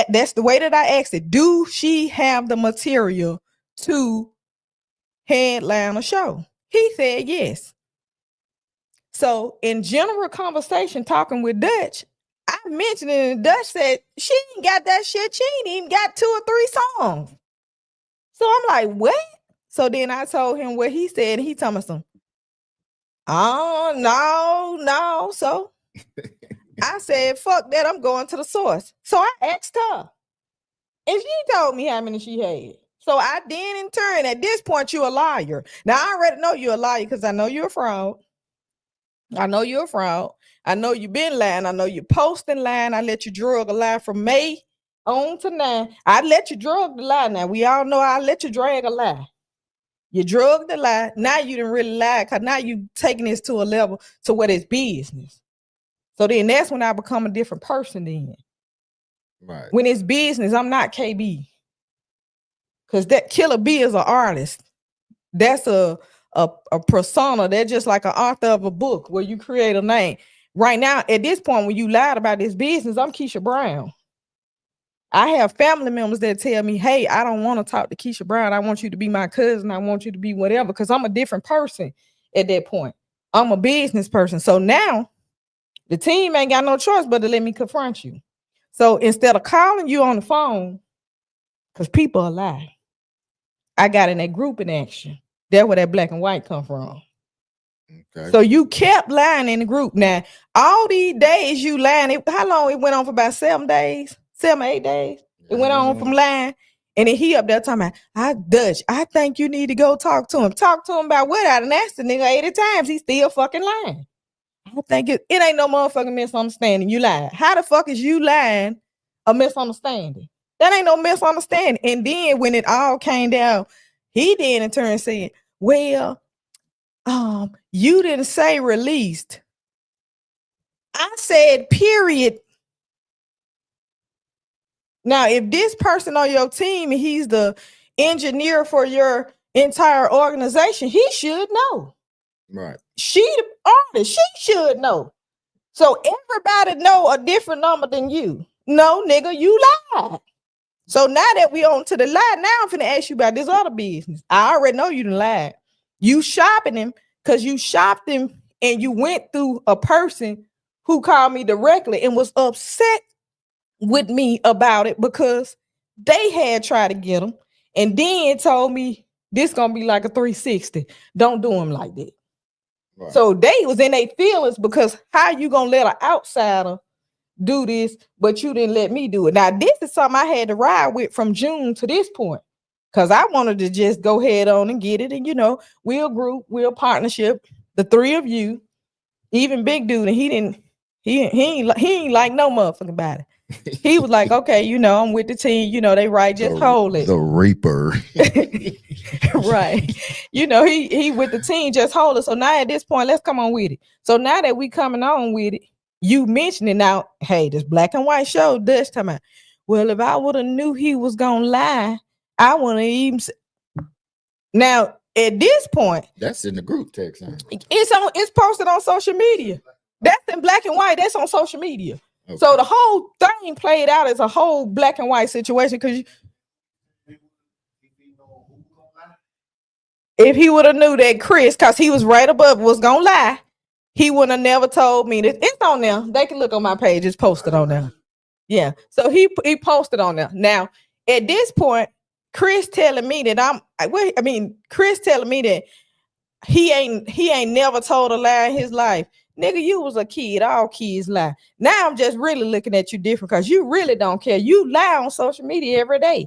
That's the way that I asked it. Do she have the material to headline a show? He said yes. So in general conversation, talking with Dutch, I mentioned it, and Dutch said she ain't got that shit. She ain't even got 2 or 3 songs. So I'm like, what? So then I told him what he said, and he told me some. Oh, no. So I said, fuck that, I'm going to the source. So I asked her, and she told me how many she had. So I then in turn, at this point, you a liar. Now I already know you're a liar because I know you're a fraud. I know you're a fraud. I know you've been lying. I know you're posting lying. I let you drug a lie from May on to now. I let you drug the lie. Now we all know I let you drag a lie. You drug the lie. Now you didn't really lie because now you taking this to a level to where it's business. So then that's when I become a different person then. Right. When it's business, I'm not KB. Because that Killer B is an artist. That's a persona. They're just like an author of a book where you create a name. Right now, at this point, when you lied about this business, I'm Keisha Brown. I have family members that tell me, hey, I don't want to talk to Keisha Brown. I want you to be my cousin. I want you to be whatever, because I'm a different person at that point. I'm a business person. So now the team ain't got no choice but to let me confront you. So instead of calling you on the phone, because people are lying, I got in that group in action. That's where that black and white come from. Okay. So you kept lying in the group. Now, all these days you lying, how long it went on for? About 7 days, 7 or 8 days. It went on from lying. And then he up there talking about, Dutch, I think you need to go talk to him. Talk to him about what? I done asked the nigga 80 times. He still fucking lying. I think it ain't no motherfucking misunderstanding. You lied. How the fuck is you lying a misunderstanding? That ain't no misunderstanding. And then when it all came down, he then in turn said, well, you didn't say released. I said period. Now, if this person on your team and he's the engineer for your entire organization, he should know. Right. She the artist, she should know. So everybody know a different number than you. No, nigga, you lied. So now that we on to the lie, now I'm finna ask you about this other business. I already know you done lied. You shopping him because you shopped him and you went through a person who called me directly and was upset with me about it because they had tried to get him and then told me this gonna be like a 360. Don't do him like that. Right. So they was in their feelings because how you gonna let an outsider do this, but you didn't let me do it? Now, this is something I had to ride with from June to this point because I wanted to just go head on and get it. And, you know, we're a group, we're a partnership, the 3 of you, even Big Dude, and he ain't like no motherfucking body. He was like, okay, you know, I'm with the team, you know, they right, just hold it. The Reaper. Right. You know, he with the team, just hold it. So now at this point, let's come on with it. So now that we coming on with it, you mentioned it now, hey, this black and white show, Dutch talking about, well, if I would have knew he was gonna lie, I wouldn't even. Now, at this point, that's in the group text. Huh? It's posted on social media. That's in black and white. That's on social media. Okay. So the whole thing played out as a whole black and white situation because if he would have knew that Chris, because he was right above, was gonna lie, he wouldn't have never told me that. It's on there. They can look on my page. It's posted on there. Yeah. So he posted on there. Now, at this point, Chris telling me that Chris telling me that he ain't never told a lie in his life. Nigga, you was a kid. All kids lie. Now I'm just really looking at you different because you really don't care. You lie on social media every day.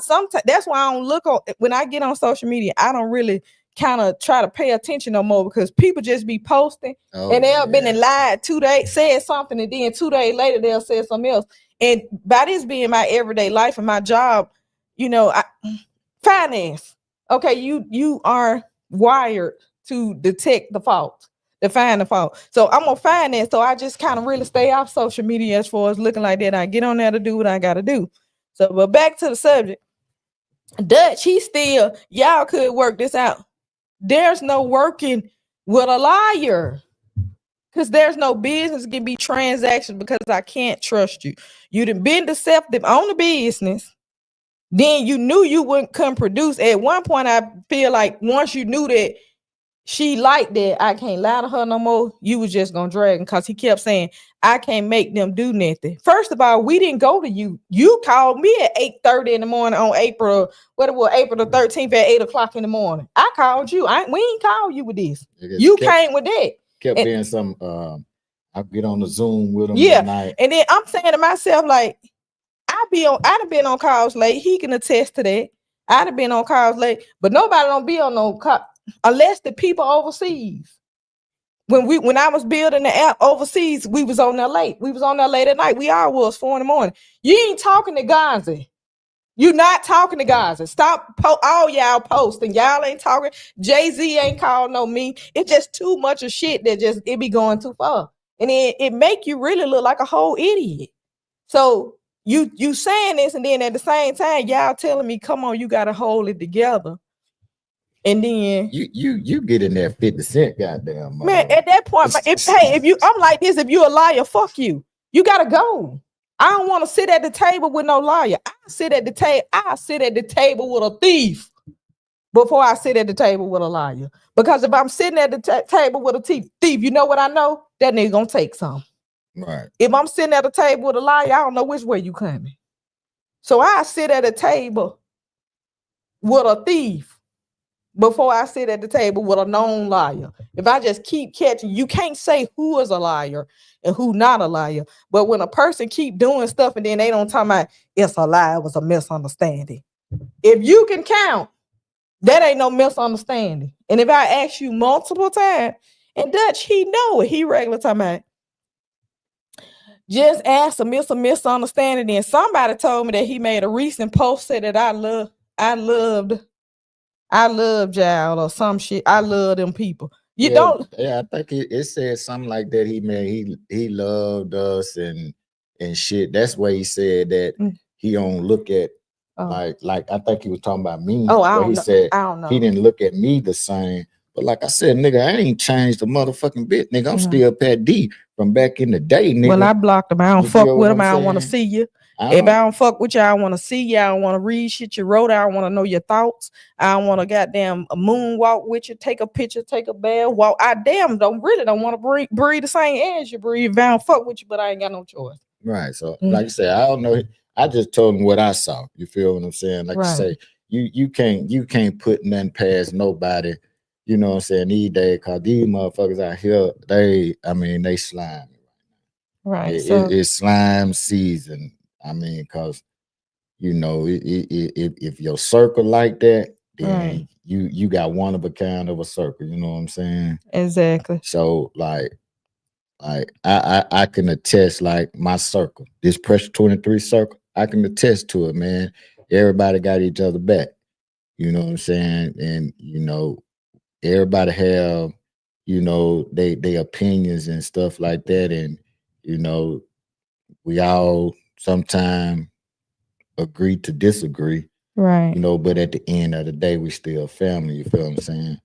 Sometimes that's why I don't look on when I get on social media. I don't really kind of try to pay attention no more because people just be posting and they'll been and lied 2 days, said something, and then 2 days later they'll say something else. And by this being my everyday life and my job, you know, finance. Okay, you are wired to detect the fault, to find the fault. So I'm on finance, so I just kind of really stay off social media as far as looking like that. I get on there to do what I got to do. So, but back to the subject. Dutch, he still, y'all could work this out. There's no working with a liar. Because there's no business can be transaction because I can't trust you. You done been deceptive on the business. Then you knew you wouldn't come produce. At one point, I feel like once you knew that she liked that, I can't lie to her no more, you was just gonna drag him because he kept saying, I can't make them do nothing. First of all, we didn't go to you. You called me at 8:30 in the morning on April the 13th at 8 o'clock in the morning. I called you. We ain't called you with this. You came with that. Kept being some I get on the Zoom with him tonight. And then I'm saying to myself, like, I'd have been on calls late. He can attest to that. I'd have been on calls late, but nobody don't be on no call unless the people overseas. When I was building the app overseas, we was on there late. We was on there late at night. We all was 4 a.m. You ain't talking to Gaza. You not talking to Gaza. Stop all y'all posting. Y'all ain't talking. Jay-Z ain't called no me. It's just too much of shit that just it be going too far. And it make you really look like a whole idiot. So you saying this, and then at the same time, y'all telling me, come on, you gotta hold it together. And then you get in there 50 Cent, goddamn man. At that point, I'm like this, if you a liar, fuck you. You gotta go. I don't want to sit at the table with no liar. I sit at the table with a thief before I sit at the table with a liar. Because if I'm sitting at the table with a thief, you know what I know? That nigga gonna take some. Right. If I'm sitting at a table with a liar, I don't know which way you coming. So I sit at a table with a thief before I sit at the table with a known liar. If I just keep catching, you can't say who is a liar and who not a liar. But when a person keep doing stuff and then they don't talk about it's a lie, it was a misunderstanding. If you can count, that ain't no misunderstanding. And if I ask you multiple times, and Dutch, he know it. He regular talking about just ask a misunderstanding. And somebody told me that he made a recent post said that I loved y'all or some shit. I love them people. Yeah, I think it said something like that. He loved us and shit. That's why he said that he don't look at like I think he was talking about me. Oh, I don't he know. said I don't know. He didn't look at me the same. But like I said, nigga, I ain't changed the motherfucking bit, nigga. I'm still Pat D from back in the day, nigga. Well, I blocked him. I don't fuck with him. I don't want to see you. If I don't fuck with you, I don't want to see you. I don't want to read shit you wrote. I don't want to know your thoughts. I don't want to goddamn a moonwalk with you, take a picture, take a bath, walk. I don't want to breathe the same air as you breathe. If I don't fuck with you, but I ain't got no choice. Right. So, like I said, I don't know. I just told him what I saw. You feel what I'm saying? Like I say, you can't put nothing past nobody. You know what I'm saying? These days, cause these motherfuckers out here, they slime. Right. It's slime season. I mean, cause you know, if your circle like that, then you got one of a kind of a circle. You know what I'm saying? Exactly. So like I can attest, like my circle, this Pressure 23 circle, I can attest to it, man. Everybody got each other back. You know what I'm saying? And you know, everybody have, you know, they opinions and stuff like that. And, you know, we all sometimes agree to disagree. Right. You know, but at the end of the day, we still family, you feel what I'm saying?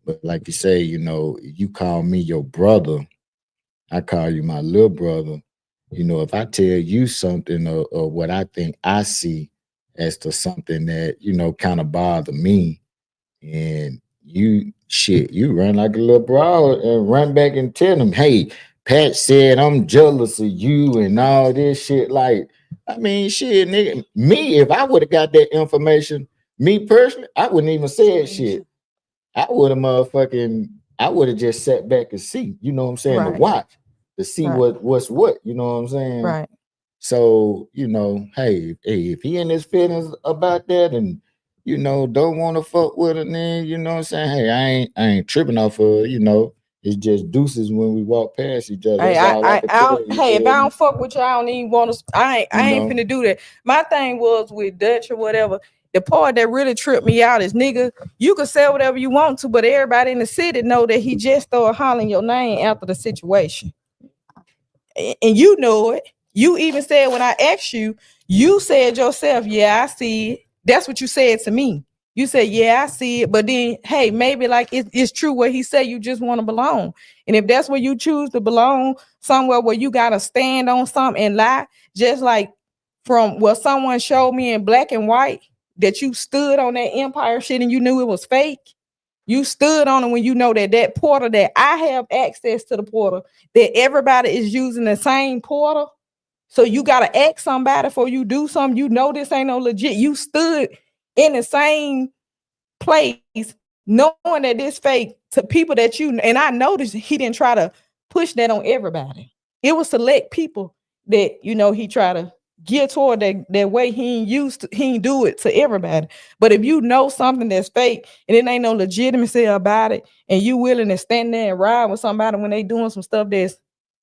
But like you say, you know, you call me your brother, I call you my little brother. You know, if I tell you something or what I think I see as to something that, you know, kind of bother me, and you run like a little bro and run back and tell them, hey, Pat said I'm jealous of you and all this shit. Like, I mean, shit, nigga, me, if I would have got that information, me personally, I wouldn't even say shit. I would have I would have just sat back and see, you know what I'm saying, to Right. watch, to see Right. what's what, you know what I'm saying? Right. So, you know, hey, if he in his feelings about that and you know, don't want to fuck with her, then you know what I'm saying? Hey, I ain't tripping off her, you know. It's just deuces when we walk past each other. Hey, That's all I can tell don't, you. You hey, if I feel me? don't fuck with you, I don't even want to. You I ain't know, finna do that. My thing was with Dutch or whatever. The part that really tripped me out is, nigga, you can say whatever you want to, but everybody in the city know that he just started hollering your name after the situation. And you know it. You even said when I asked you, you said yourself, yeah, I see it. That's what you said to me. You said, yeah, I see it. But then, hey, maybe like it's true what he said, you just want to belong. And if that's where you choose to belong, somewhere where you got to stand on something and lie, just like from what someone showed me in black and white, that you stood on that empire shit and you knew it was fake. You stood on it when you know that that portal, that I have access to the portal, that everybody is using the same portal. So you got to ask somebody before you do something. You know this ain't no legit. You stood in the same place knowing that this fake to people that you, and I noticed he didn't try to push that on everybody. It was select people that, you know, he tried to gear toward that way. He ain't do it to everybody. But if you know something that's fake and it ain't no legitimacy about it, and you willing to stand there and ride with somebody when they doing some stuff that's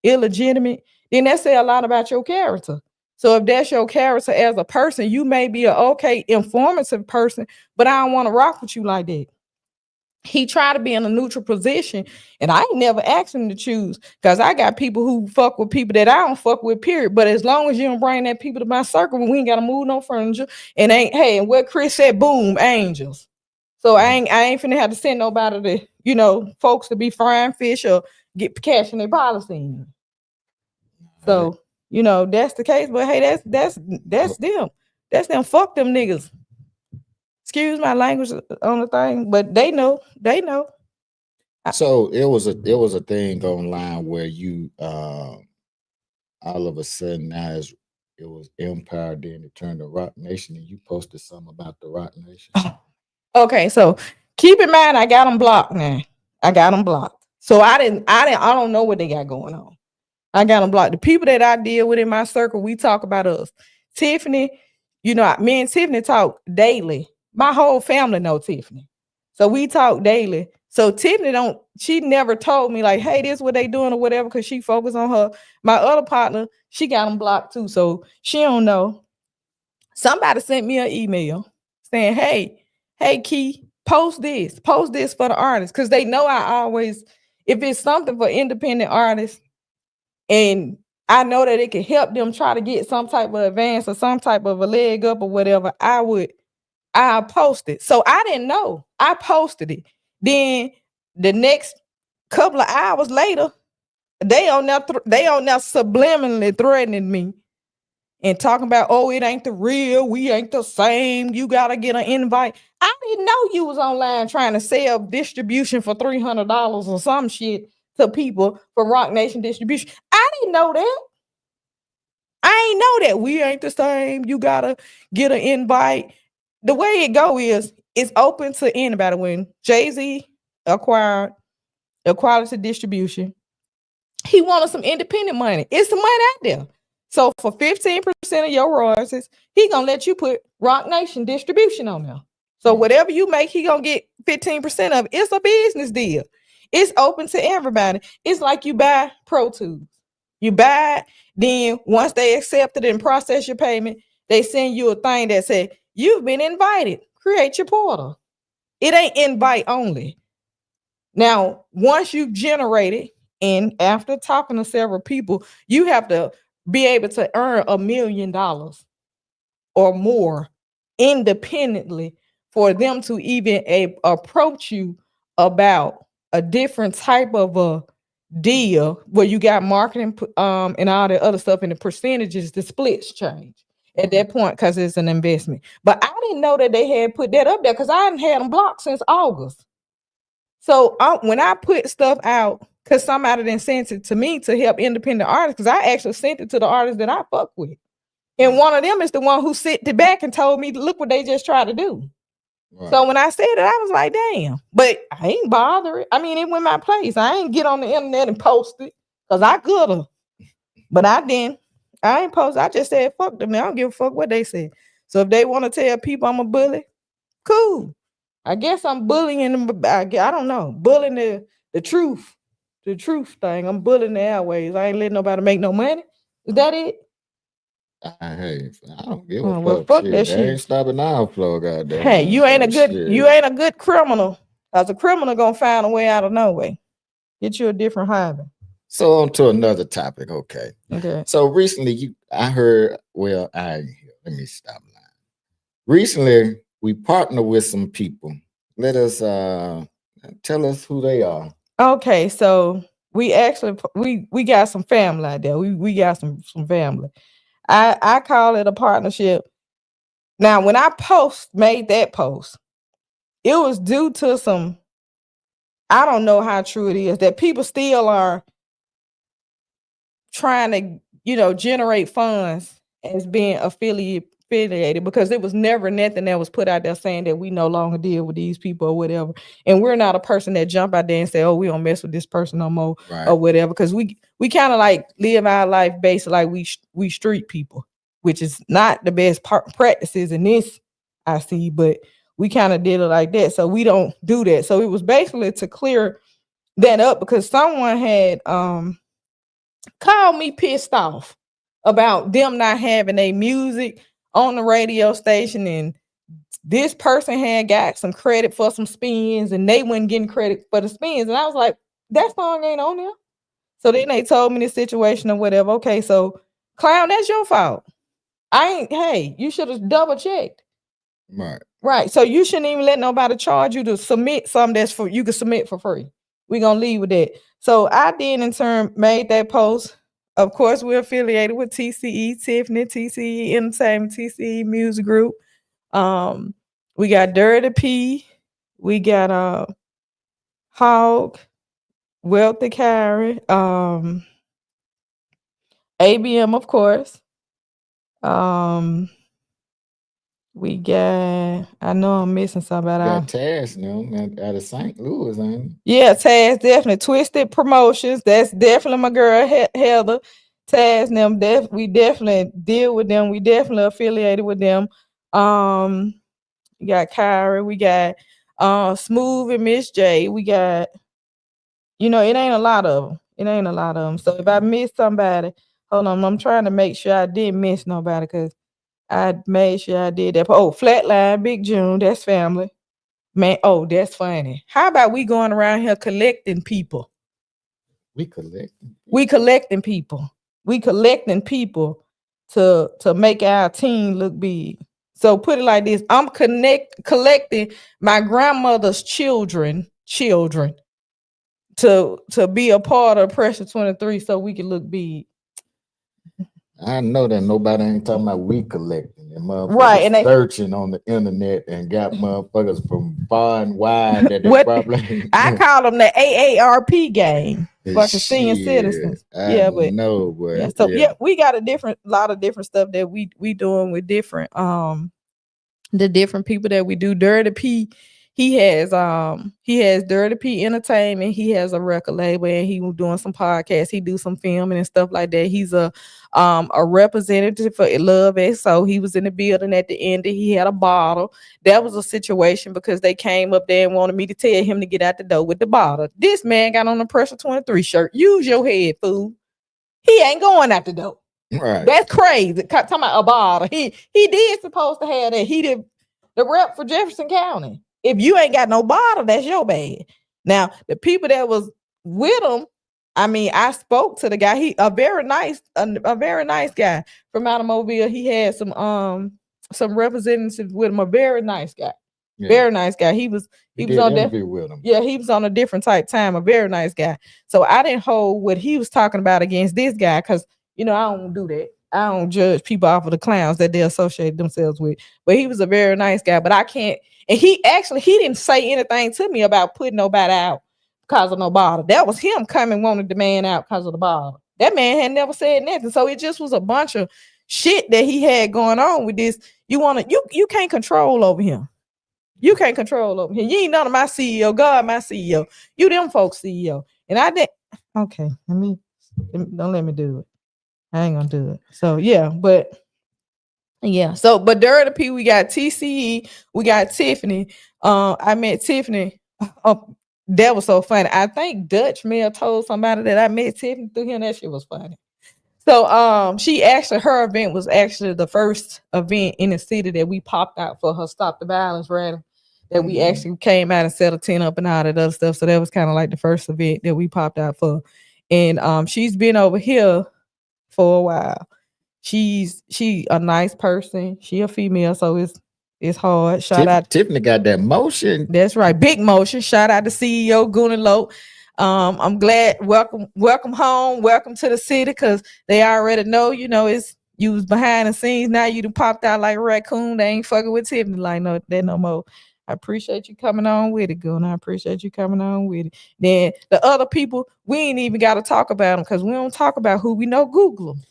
illegitimate, then that say a lot about your character. So if that's your character as a person, you may be an okay informative person, but I don't want to rock with you like that. He tried to be in a neutral position, and I ain't never asked him to choose, because I got people who fuck with people that I don't fuck with, period. But as long as you don't bring that people to my circle, we ain't got to move no furniture. And ain't, hey, and what Chris said, boom, angels. So I ain't finna have to send nobody to, you know, folks to be frying fish or get cashing their policy. So, you know, that's the case. But hey, that's them. That's them. Fuck them niggas. Excuse my language on the thing, but they know. They know. So it was a thing online where you all of a sudden now it was Empire, then it turned to Rock Nation, and you posted something about the Rock Nation. Okay, so keep in mind I got them blocked now. I got them blocked. So I don't know what they got going on. I got them blocked. The people that I deal with in my circle, we talk about us. Tiffany, you know, me and Tiffany talk daily. My whole family know Tiffany. So we talk daily. So Tiffany she never told me like, hey, this is what they doing or whatever, because she focused on her. My other partner, she got them blocked too. So she don't know. Somebody sent me an email saying, hey, Key, post this for the artists. Because they know I always, if it's something for independent artists, and I know that it can help them try to get some type of advance or some type of a leg up or whatever, I'll post it. So I didn't know. I posted it. Then the next couple of hours later, they on there subliminally threatening me and talking about, oh, it ain't the real, we ain't the same, you gotta get an invite. I didn't know you was online trying to sell distribution for $300 or some shit to people for Rock Nation distribution. I didn't know that. I ain't know that. We ain't the same. You gotta get an invite. The way it go is it's open to anybody. When Jay-Z acquired Equality Distribution, he wanted some independent money. It's some money out there. So for 15% of your royalties, he gonna let you put Rock Nation distribution on there. So whatever you make, he gonna get 15% of it. It's a business deal. It's open to everybody. It's like you buy Pro Tools. You buy it, then once they accept it and process your payment, they send you a thing that says, you've been invited. Create your portal. It ain't invite only. Now, once you generate it, and after talking to several people, you have to be able to earn $1 million or more independently for them to even approach you about a different type of a deal where you got marketing and all that other stuff, and the percentages, the splits change at that point because it's an investment. But I didn't know that they had put that up there because I hadn't had them blocked since August. So when I put stuff out, because somebody then sent it to me to help independent artists, because I actually sent it to the artists that I fuck with. And one of them is the one who sit back and told me, look what they just tried to do. Right. So when I said it, I was like, damn. But I ain't bothered. I mean, it went my place. I ain't get on the internet and post it because I could have. But I didn't. I ain't post. I just said, fuck them. I don't give a fuck what they said. So if they want to tell people I'm a bully, cool. I guess I'm bullying them. I don't know. Bullying the truth. The truth thing. I'm bullying the airways. I ain't letting nobody make no money. Is that it? Hey, I don't give a Oh, well, fuck. fuck Shit, that they shit. ain't stopping our flow, goddamn. Hey, you ain't a So good shit. you ain't a good criminal. Cause a criminal gonna find a way out of no way. Get you a different hobby. So on to another topic. Okay. Okay. So recently, I heard. Well, let me stop lying. Recently, we partnered with some people. Let us tell us who they are. Okay, so we actually we got some family out there. We got some family. I call it a partnership. Now, when I made that post, it was due to some, I don't know how true it is, that people still are trying to, generate funds as being affiliated because it was never nothing that was put out there saying that we no longer deal with these people or whatever. And we're not a person that jump out there and say, oh, we don't mess with this person no more Right. or whatever. Because we kind of like live our life based like we street people, which is not the best practices in this I see, but we kind of did it like that. So we don't do that. So it was basically to clear that up because someone had called me pissed off about them not having a music on the radio station, and this person had got some credit for some spins and they weren't getting credit for the spins. And I was like, that song ain't on there. So then they told me the situation or whatever. Okay, so clown, that's your fault. You should have double checked. Right. Right. So you shouldn't even let nobody charge you to submit something that's for you can submit for free. We're gonna leave with that. So I did in turn made that post. Of course, we're affiliated with TCE, Tiffany, TCE Entertainment, TCE Music Group. We got Dirty P, we got Hog, Wealthy Carry, ABM, of course. We got, I know I'm missing somebody. Got Taz now out of St. Louis, ain't he? Yeah, Taz, definitely. Twisted Promotions. That's definitely my girl, Heather. Taz, them, we definitely deal with them. We definitely affiliated with them. We got Kyra. We got Smooth and Miss J. We got, it ain't a lot of them. It ain't a lot of them. So if I miss somebody, hold on. I'm trying to make sure I didn't miss nobody because I made sure I did that. Oh, Flatline, Big June, that's family. Man, oh, that's funny. How about we going around here collecting people? We collecting. We collecting people. We collecting people to make our team look big. So put it like this: I'm collecting my grandmother's children to be a part of Pressure 23, so we can look big. I know that nobody ain't talking about we collecting and motherfuckers right, and searching on the internet and got motherfuckers from far and wide that they what, probably I call them the AARP game. Fucking senior Shit, citizens. I Yeah, but know, but yeah, so yeah, we got a lot of different stuff that we doing with different the different people that we do. Dirty P, he has Dirty P Entertainment. He has a record label and he was doing some podcasts. He do some filming and stuff like that. He's a representative for Love X. So he was in the building at the end. He had a bottle. That was a situation because they came up there and wanted me to tell him to get out the door with the bottle. This man got on a Pressure 23 shirt. Use your head, fool. He ain't going out the door. Right. That's crazy. Talking about a bottle. He did supposed to have that. He did the rep for Jefferson County. If you ain't got no bottle, that's your bad. Now, the people that was with him, I mean, I spoke to the guy. He a very nice guy from out of Mobile. He had some representatives with him. A very nice guy. Yeah. Very nice guy. He was on with him. Yeah, he was on a different type time. A very nice guy. So I didn't hold what he was talking about against this guy because I don't do that. I don't judge people off of the clowns that they associate themselves with. But he was a very nice guy. But I can't. And he didn't say anything to me about putting nobody out because of no bottle. That was him coming wanting the man out because of the bottle. That man had never said nothing. So it just was a bunch of shit that he had going on with this. You can't control over him. You can't control over here. You ain't none of my CEO. God, my CEO. You them folks CEO. And I did. Okay, don't let me do it. I ain't gonna do it. So yeah, but yeah. So but there are the people. We got TCE. We got Tiffany. I met Tiffany. That was so funny. I think Dutch may have told somebody that I met Tiffany through him. That shit was funny. So she actually her event was actually the first event in the city that we popped out for her Stop the Violence rally. That we actually came out and set a tent up and all that other stuff. So that was kind of like the first event that we popped out for. And she's been over here for a while. She a nice person. She a female, so it's hard. Shout out Tiffany got that motion. That's right. Big motion. Shout out to CEO Low. I'm glad. Welcome home. Welcome to the city, because they already know, it's you was behind the scenes. Now you done popped out like a raccoon. They ain't fucking with Tiffany like no more. I appreciate you coming on with it, Goon. I appreciate you coming on with it. Then the other people, we ain't even got to talk about them, because we don't talk about who we know. Google them.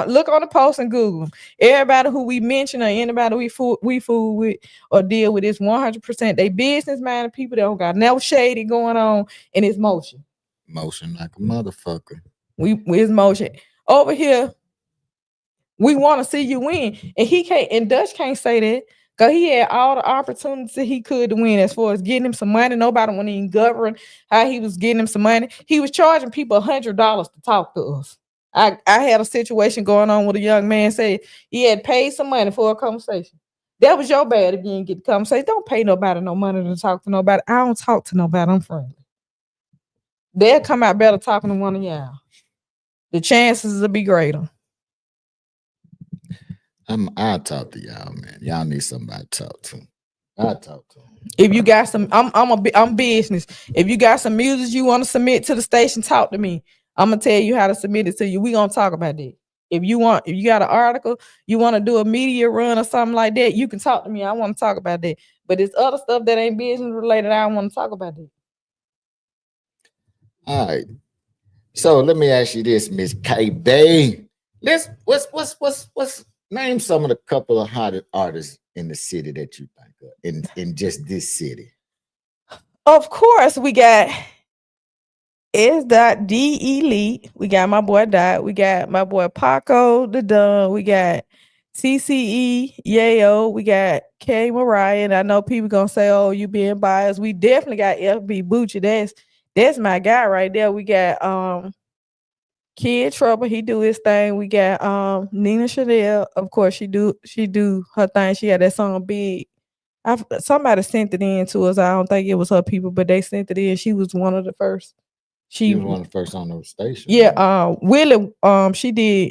Look on the post and Google them. Everybody who we mention or anybody we fool with or deal with is 100% they business minded people that don't got no shady going on, and it's motion. Motion like a motherfucker. It's motion over here. We want to see you win, and he can't. And Dutch can't say that, because he had all the opportunities he could to win, as far as getting him some money. Nobody wouldn't even govern how he was getting him some money. He was charging people $100 to talk to us. I had a situation going on with a young man say he had paid some money for a conversation. That was your bad if you didn't get the conversation. Don't pay nobody no money to talk to nobody. I don't talk to nobody. I'm friendly. They'll come out better talking to one of y'all. The chances will be greater. I'll talk to y'all, man. Y'all need somebody to talk to. I'll talk to them. If you got some, I'm business. If you got some music you want to submit to the station, talk to me. I'm gonna tell you how to submit it to you. We gonna talk about that. If you got an article, you want to do a media run or something like that, you can talk to me. I want to talk about that. But it's other stuff that ain't business related. I don't want to talk about that. All right. So let me ask you this, Miss K Bay. What's name some of the couple of hottest artists in the city that you think of in just this city? Of course, we got S.D Elite. We got my boy Dot. We got my boy Paco the Dunn. We got CCE Yayo. We got K Mariah. And I know people gonna say, "Oh, you being biased." We definitely got FB Bucci. That's my guy right there. We got Kid Trouble. He do his thing. We got Nina Chanel. Of course, she do her thing. She had that song Big. Somebody sent it in to us. I don't think it was her people, but they sent it in. She was one of the first. She was one of the first on the station. Yeah, Willie,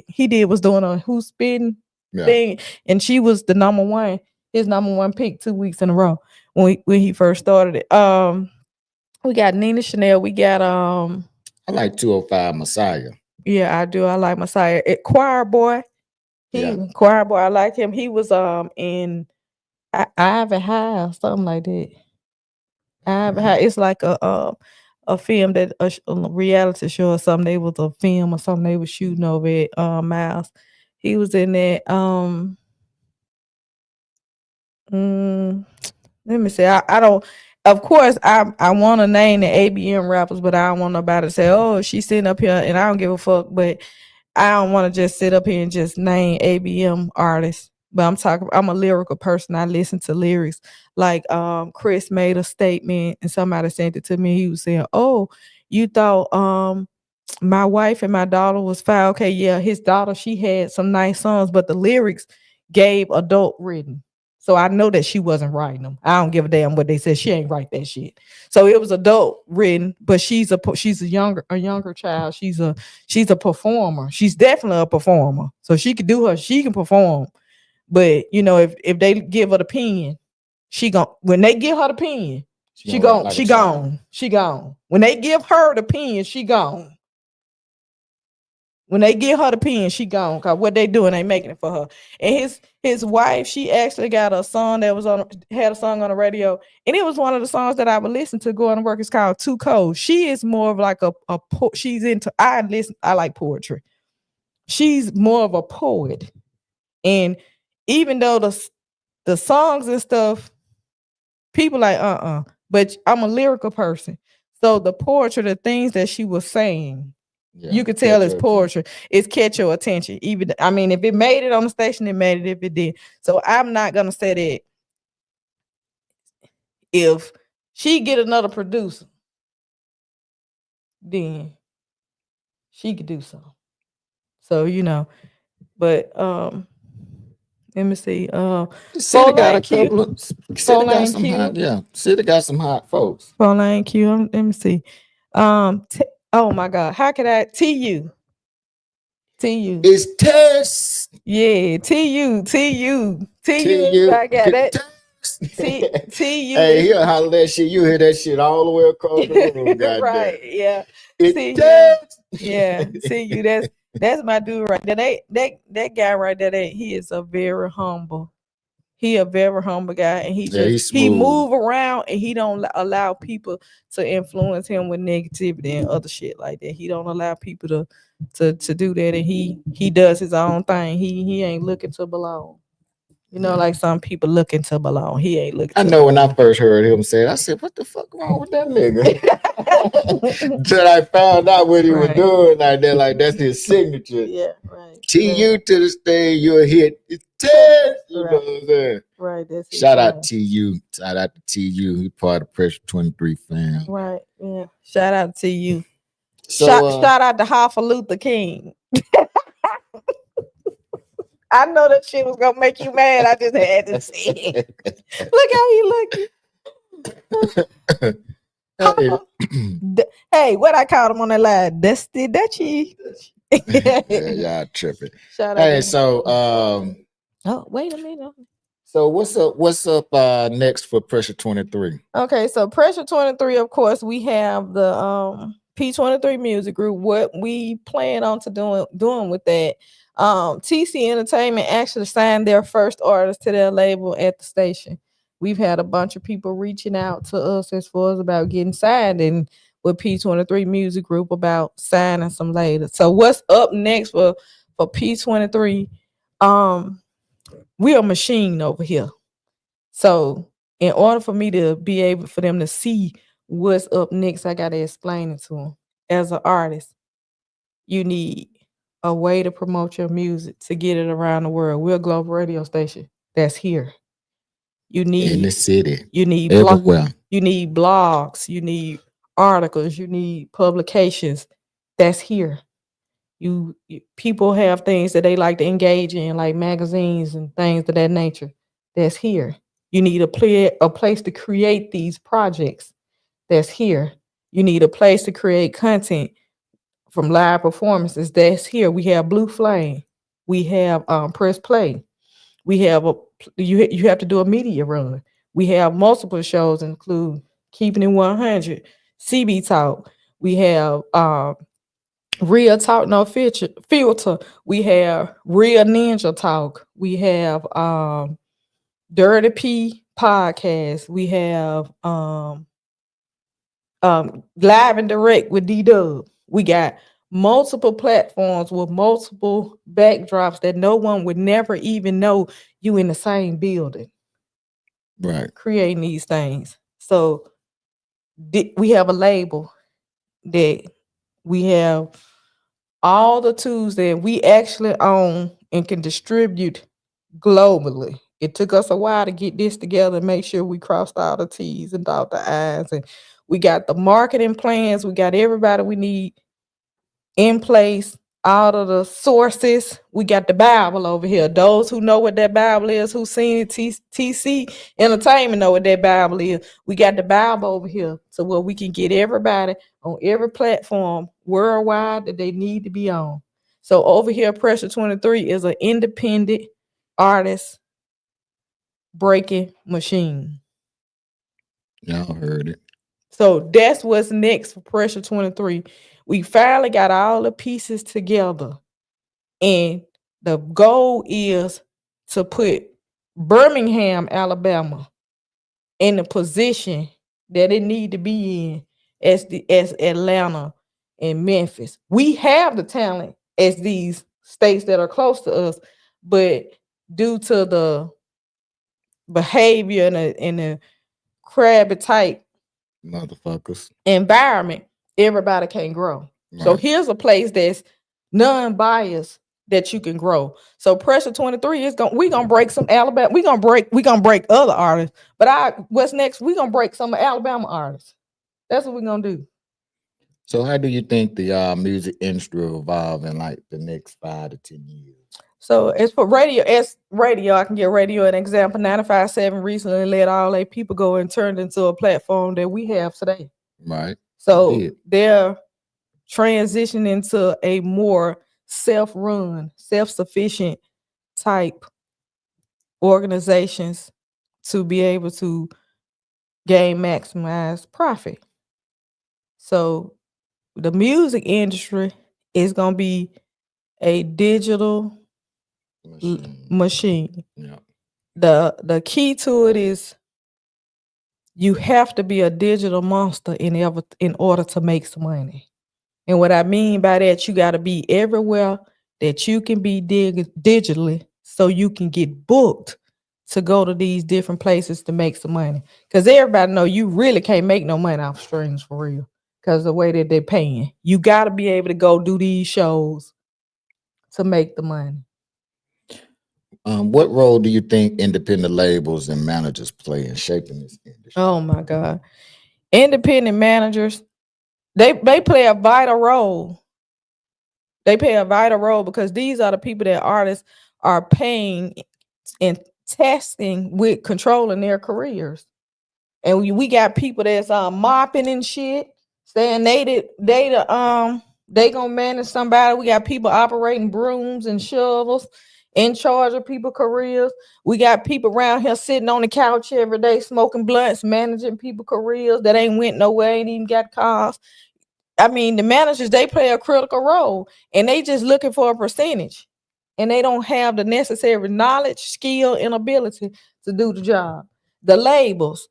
he was doing a Who's Spitting thing, and she was the number one, his number one pick 2 weeks in a row when he first started it. We got Nina Chanel, we got I like 205 Messiah. Yeah, I do. I like Messiah. Choir Boy. Choir Boy, I like him. He was in Ivy High or something like that. Ivy High. It's like a film that a reality show or something. They was a film or something they was shooting over at Miles. He was in that. Let me say, I don't. Of course, I want to name the ABM rappers, but I don't want nobody to say, "Oh, she's sitting up here," and I don't give a fuck. But I don't want to just sit up here and just name ABM artists. But I'm a lyrical person. I listen to lyrics. Like Chris made a statement and somebody sent it to me. He was saying, "Oh, you thought my wife and my daughter was fine." Okay, yeah, his daughter, she had some nice songs, but the lyrics gave adult written. So I know that she wasn't writing them. I don't give a damn what they said. She ain't write that shit. So it was adult written, but she's a younger child. She's a performer. She's definitely a performer. So she can perform. But if they give her the pen, when they give her the pen, she gone. When they give her the pen, she gone. When they give her the pen, she gone. Cause what they doing, they making it for her. And his wife, she actually got a song that had a song on the radio, and it was one of the songs that I would listen to going to work. It's called Too Cold. She is more of like she's into. I like poetry. She's more of a poet, and even though the songs and stuff People like, but I'm a lyrical person. So the poetry, the things that she was saying, Yeah, you could tell catch it's your attention. poetry. It's catch your attention. Even I mean, if it made it on the station, it made it if it did. So I'm not gonna say that if she get another producer, then she could do something. So, but let me see. The city Four got a lane Q. couple of Four city got lane some hot, Q. yeah. City got some hot folks. Four lane Q. Let me see. Oh my God. How could I TU? TU. It's test Yeah, TU. to you. Everybody got that. Test. TU Hey, is he'll holler that shit. You hear that shit all the way across the room, goddamn. right. Yeah. It TU. test. Yeah. TU. That's my dude right there. That guy right there, he is a very humble. He a very humble guy, and Yeah, he's he smooth. move around, and he don't allow people to influence him with negativity and other shit like that. He don't allow people to do that, and he does his own thing. He ain't looking to belong. Yeah. Like some people looking to belong. He ain't looking I to know when I belong. first heard him say it, I said, "What the fuck wrong with that nigga?" Until I found out what he was Right. doing, like that's his signature. Yeah, right. TU to the stage, you're a hit. It's test. You know Right. what I'm saying? Right. That's it. Shout out TU. Shout out to TU. He part of Pressure 23 fam. Right. Yeah. Shout out to you. So Shout out to Hoffa Luther King. I know that shit was gonna make you mad. I just had to say it. Look how he looking. Hey, what I called him on that line? Dusty Dutchy. yeah, y'all tripping. Shout out Hey, to so Oh, wait a minute. so what's up next for Pressure 23? Okay, so Pressure 23, of course, we have the P23 music group. What we plan on to doing with that. TC Entertainment actually signed their first artist to their label at the station. We've had a bunch of people reaching out to us as far as about getting signed and with P23 music group about signing some later. So what's up next for P23? We are machine over here. So in order for me to be able for them to see what's up next, I gotta explain it to them. As an artist, you need a way to promote your music to get it around the world. We're a global radio station that's here. You In the need city, you need everywhere. you need blogs, you need articles, you need publications. That's here. People have things that they like to engage in, like magazines and things of that nature. That's here. You need a place to create these projects. That's here. You need a place to create content from live performances. That's here. We have Blue Flame. We have Press Play. We have you have to do a media run. We have multiple shows, include Keeping It 100, CB Talk. We have Real Talk No Filter. We have Real Ninja Talk. We have Dirty P Podcast. We have Live and Direct with D Dub. We got multiple platforms with multiple backdrops that no one would never even know you in the same building Right. creating these things. So we have a label that we have all the tools that we actually own and can distribute globally. It took us a while to get this together and make sure we crossed all the T's and dot the I's. And we got the marketing plans. We got everybody we need in place, all of the sources. We got the Bible over here. Those who know what that Bible is, who seen it, TC Entertainment know what that Bible is. We got the Bible over here, so where we can get everybody on every platform worldwide that they need to be on. So over here, Pressure 23 is an independent artist breaking machine. Y'all heard it. So that's what's next for Pressure 23. We finally got all the pieces together. And the goal is to put Birmingham, Alabama in the position that it need to be in as Atlanta and Memphis. We have the talent as these states that are close to us, but due to the behavior and the crabby type motherfuckers environment, everybody can't grow. So right. here's a place that's non-biased that you can grow. So Pressure 23 is we gonna break some Alabama. We gonna break other artists. But what's next? We gonna break some Alabama artists. That's what we're gonna do. So how do you think the music industry will evolve in like the next 5 to 10 years? So as for radio, I can give radio an example. 95.7 recently let all their people go and turned into a platform that we have today. Right. So they're transitioning to a more self-run, self-sufficient type organizations to be able to gain maximized profit. So the music industry is going to be a digital machine. Yeah. The key to it is you have to be a digital monster in order to make some money. And what I mean by that, you got to be everywhere that you can be digitally so you can get booked to go to these different places to make some money. Because everybody know you really can't make no money off streams for real because the way that they're paying. You got to be able to go do these shows to make the money. What role do you think independent labels and managers play in shaping this industry? Oh my God. Independent managers, they play a vital role. They play a vital role because these are the people that artists are paying and testing with controlling their careers. And we got people that's mopping and shit, saying they gonna manage somebody. We got people operating brooms and shovels in charge of people's careers. We got people around here sitting on the couch every day smoking blunts, managing people's careers that ain't went nowhere, ain't even got cars. I mean, the managers, they play a critical role and they just looking for a percentage and they don't have the necessary knowledge, skill, and ability to do the job. The labels,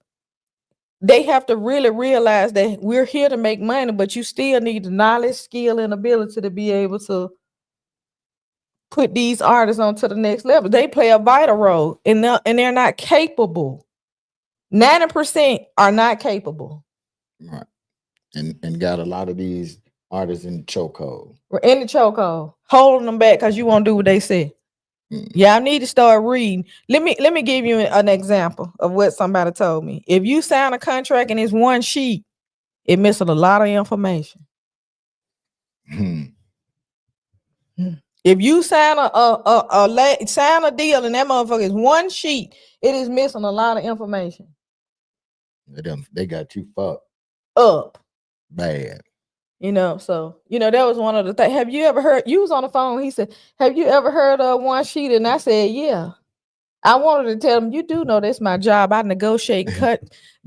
they have to really realize that we're here to make money, but you still need the knowledge, skill, and ability to be able to put these artists onto the next level. They play a vital role and they're not capable. 90% are not capable. Right. And got a lot of these artists in the chokehold. We're in the chokehold, holding them back because you won't do what they say. Yeah, I need to start reading. Let me give you an example of what somebody told me. If you sign a contract and it's one sheet, it missing a lot of information. If you sign sign a deal and that motherfucker is one sheet, it is missing a lot of information. They got you fucked up bad. So that was one of the things. Have you ever heard? You was on the phone. He said, "Have you ever heard of one sheet?" And I said, "Yeah." I wanted to tell him, "You do know that's my job. I negotiate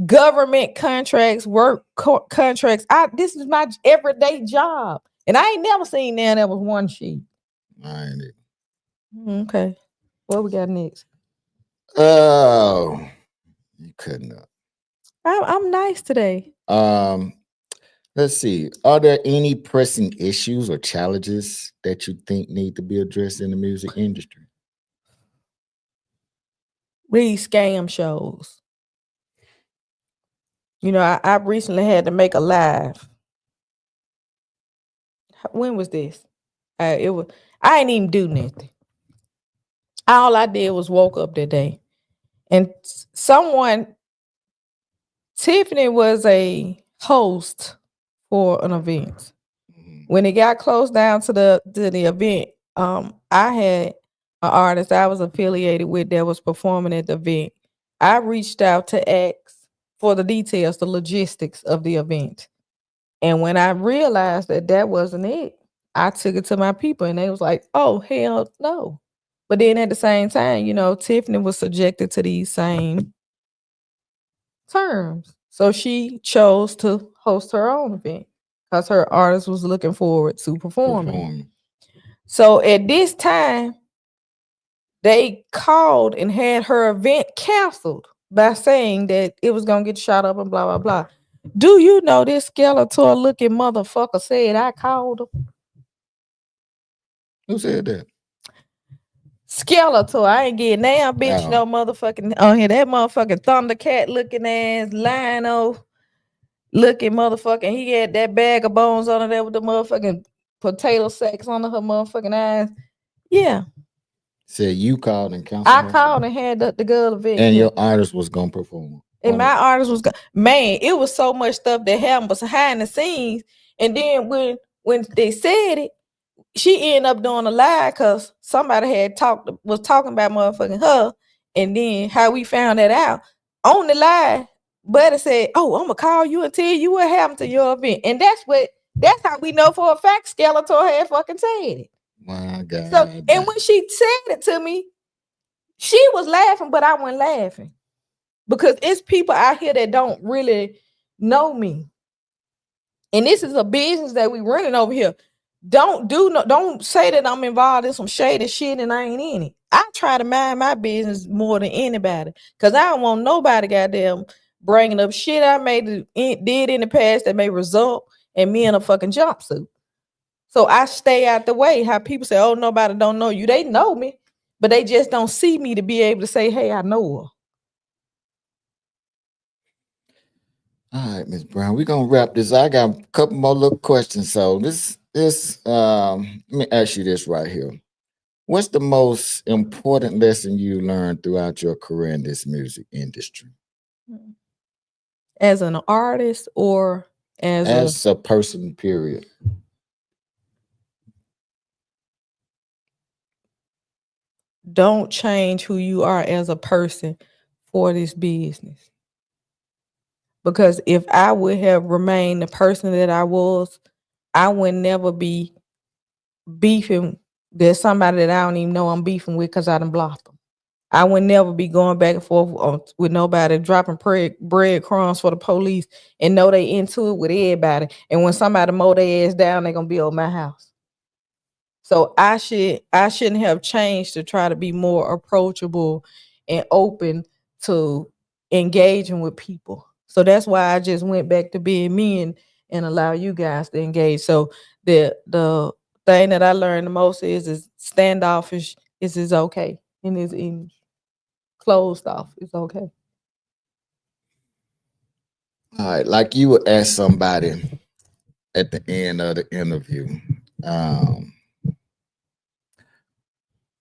government contracts, work contracts. This is my everyday job, and I ain't never seen that was one sheet." I ain't it. Okay, what we got next? Oh, you couldn't up. I'm nice today. Let's see. Are there any pressing issues or challenges that you think need to be addressed in the music industry? These scam shows. I recently had to make a live. When was this? I ain't even do nothing. All I did was woke up that day. And Tiffany was a host for an event. When it got close down to the event, I had an artist I was affiliated with that was performing at the event. I reached out to ask for the details, the logistics of the event. And when I realized that wasn't it, I took it to my people and they was like, "Oh, hell no." But then at the same time, Tiffany was subjected to these same terms. So she chose to host her own event because her artist was looking forward to performing. So at this time, they called and had her event canceled by saying that it was going to get shot up and blah, blah, blah. Do you know this Skeletor looking motherfucker said I called him? Who said that? Skeletor. I ain't getting damn bitch no motherfucking on here. That motherfucking Thundercat looking ass, Lino looking motherfucking. He had that bag of bones on there with the motherfucking potato sacks under her motherfucking eyes. Yeah. Said you called and counseled. I called and had the girl evict. And your artist was gonna perform. And my artist was man, it was so much stuff that happened behind the scenes. And then when they said it, she ended up doing a lie because somebody was talking about motherfucking her. And then how we found that out on the lie, Buddy said, "Oh, I'm gonna call you and tell you what happened to your event." And that's how we know for a fact Skeletor had fucking said it. My God. So and when she said it to me, she was laughing, but I wasn't laughing. Because it's people out here that don't really know me. And this is a business that we running over here. Don't say that I'm involved in some shady shit and I ain't in it. I try to mind my business more than anybody. Because I don't want nobody goddamn bringing up shit I did in the past that may result in me in a fucking jumpsuit. So I stay out the way. How people say, oh, nobody don't know you. They know me, but they just don't see me to be able to say, hey, I know her. All right, Ms. Brown, we're gonna wrap this. I got a couple more little questions. So this let me ask you this right here. What's the most important lesson you learned throughout your career in this music industry? As an artist or as a person, period? Don't change who you are as a person for this business. Because if I would have remained the person that I was, I would never be beefing. There's somebody that I don't even know I'm beefing with because I done blocked them. I would never be going back and forth with nobody, dropping breadcrumbs for the police and know they into it with everybody. And when somebody mow their ass down, they're gonna be on my house. So I shouldn't have changed to try to be more approachable and open to engaging with people. So that's why I just went back to being me and allow you guys to engage. So the thing that I learned the most is standoffish is okay and is in closed off. It's okay. All right, like you would ask somebody at the end of the interview,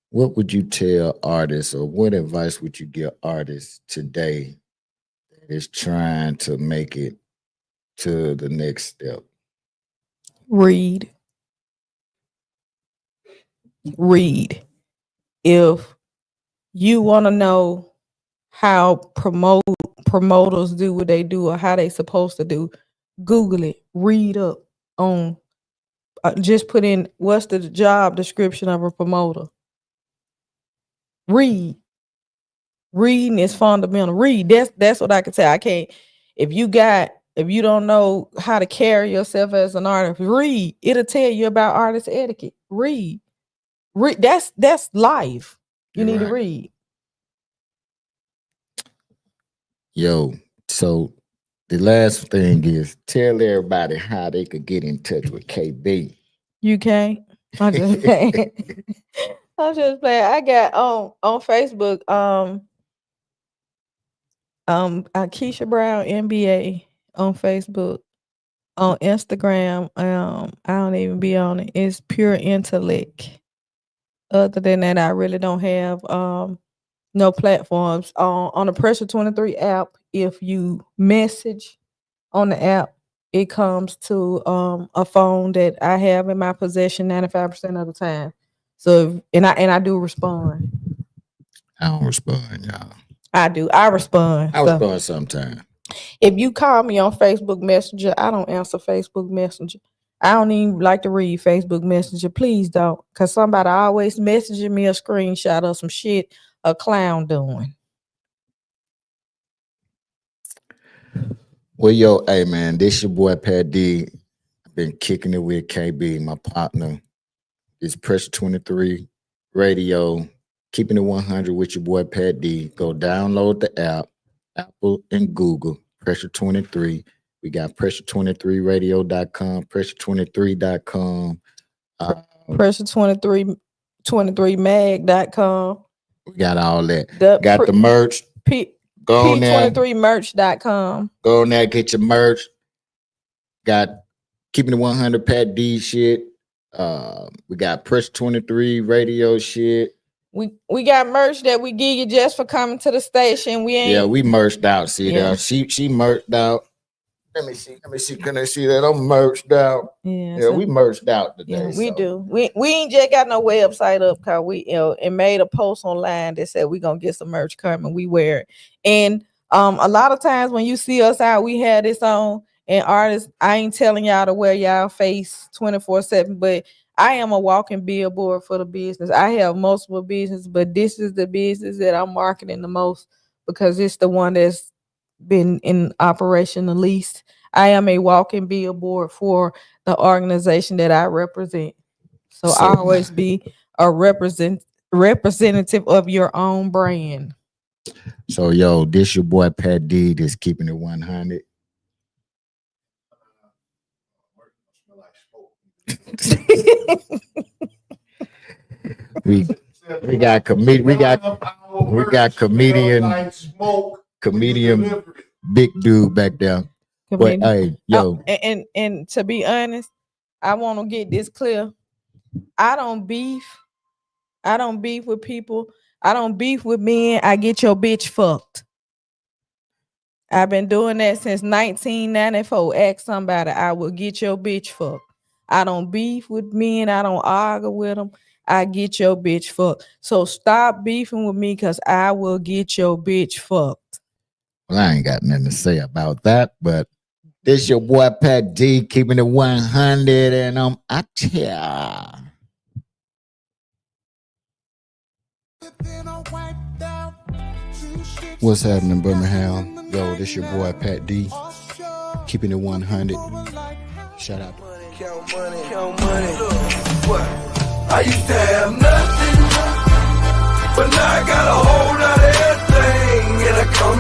what would you tell artists, or what advice would you give artists today that is trying to make it to the next step? Read. If you want to know how promoters do what they do or how they supposed to do, Google it. Read up on. Just put in what's the job description of a promoter. Read. Reading is fundamental. Read. That's what I can say. I can't. If you don't know how to carry yourself as an artist, read. It'll tell you about artist etiquette. Read. That's life. You need to read. Yo, so the last thing is tell everybody how they could get in touch with KB. You can't. I'm just playing. I got on Facebook, Keisha Brown NBA on Facebook. On Instagram, I don't even be on it. It's Pure Intellect. Other than that, I really don't have no platforms. On the Pressure 23 app, if you message on the app, it comes to a phone that I have in my possession 95% of the time. So I do respond. I don't respond, y'all. I do. I respond. I respond sometimes. If you call me on Facebook Messenger, I don't answer Facebook Messenger. I don't even like to read Facebook Messenger. Please don't. Because somebody always messaging me a screenshot of some shit a clown doing. Well, yo, hey, man, this your boy, Pat D. I've been kicking it with KB, my partner. It's Pressure 23 Radio, keeping it 100 with your boy, Pat D. Go download the app, Apple and Google, Pressure 23. We got pressure23radio.com, pressure23.com. Pressure 23 P23mag.com. We got all that. Got the merch. Go on there. P23merch.com. Go on there, get your merch. Got Keeping It 100 Pat D shit. We got Press 23 radio shit. We got merch that we give you just for coming to the station. We merched out. See that? She merched out. Let me see. Can I see that? I'm merged out. Yeah, we merged out today. Yeah, we do. We ain't just got no website up because we and made a post online that said we gonna get some merch coming. We wear it. And a lot of times when you see us out, we had this on. And artists, I ain't telling y'all to wear y'all face 24/7, but I am a walking billboard for the business. I have multiple businesses, but this is the business that I'm marketing the most because it's the one that's been in operation the least. I am a walking billboard for the organization that I represent. So I always be a representative of your own brand. So yo, this your boy Pat D, that's Keeping It 100. we got comedian big dude back there. But hey, yo, and to be honest, I want to get this clear. I don't beef with people. I don't beef with men. I get your bitch fucked. I've been doing that since 1994. Ask somebody, I will get your bitch fucked. I don't beef with men. I don't argue with them. I get your bitch fucked. So stop beefing with me because I will get your bitch fucked. Well, I ain't got nothing to say about that, but this your boy Pat D, Keeping It 100, and I'm out here. What's happening, Birmingham? Yo, this your boy Pat D, Keeping It 100. Shout out. Count money. What? I used to have nothing, but now I got a whole lot of everything, and I come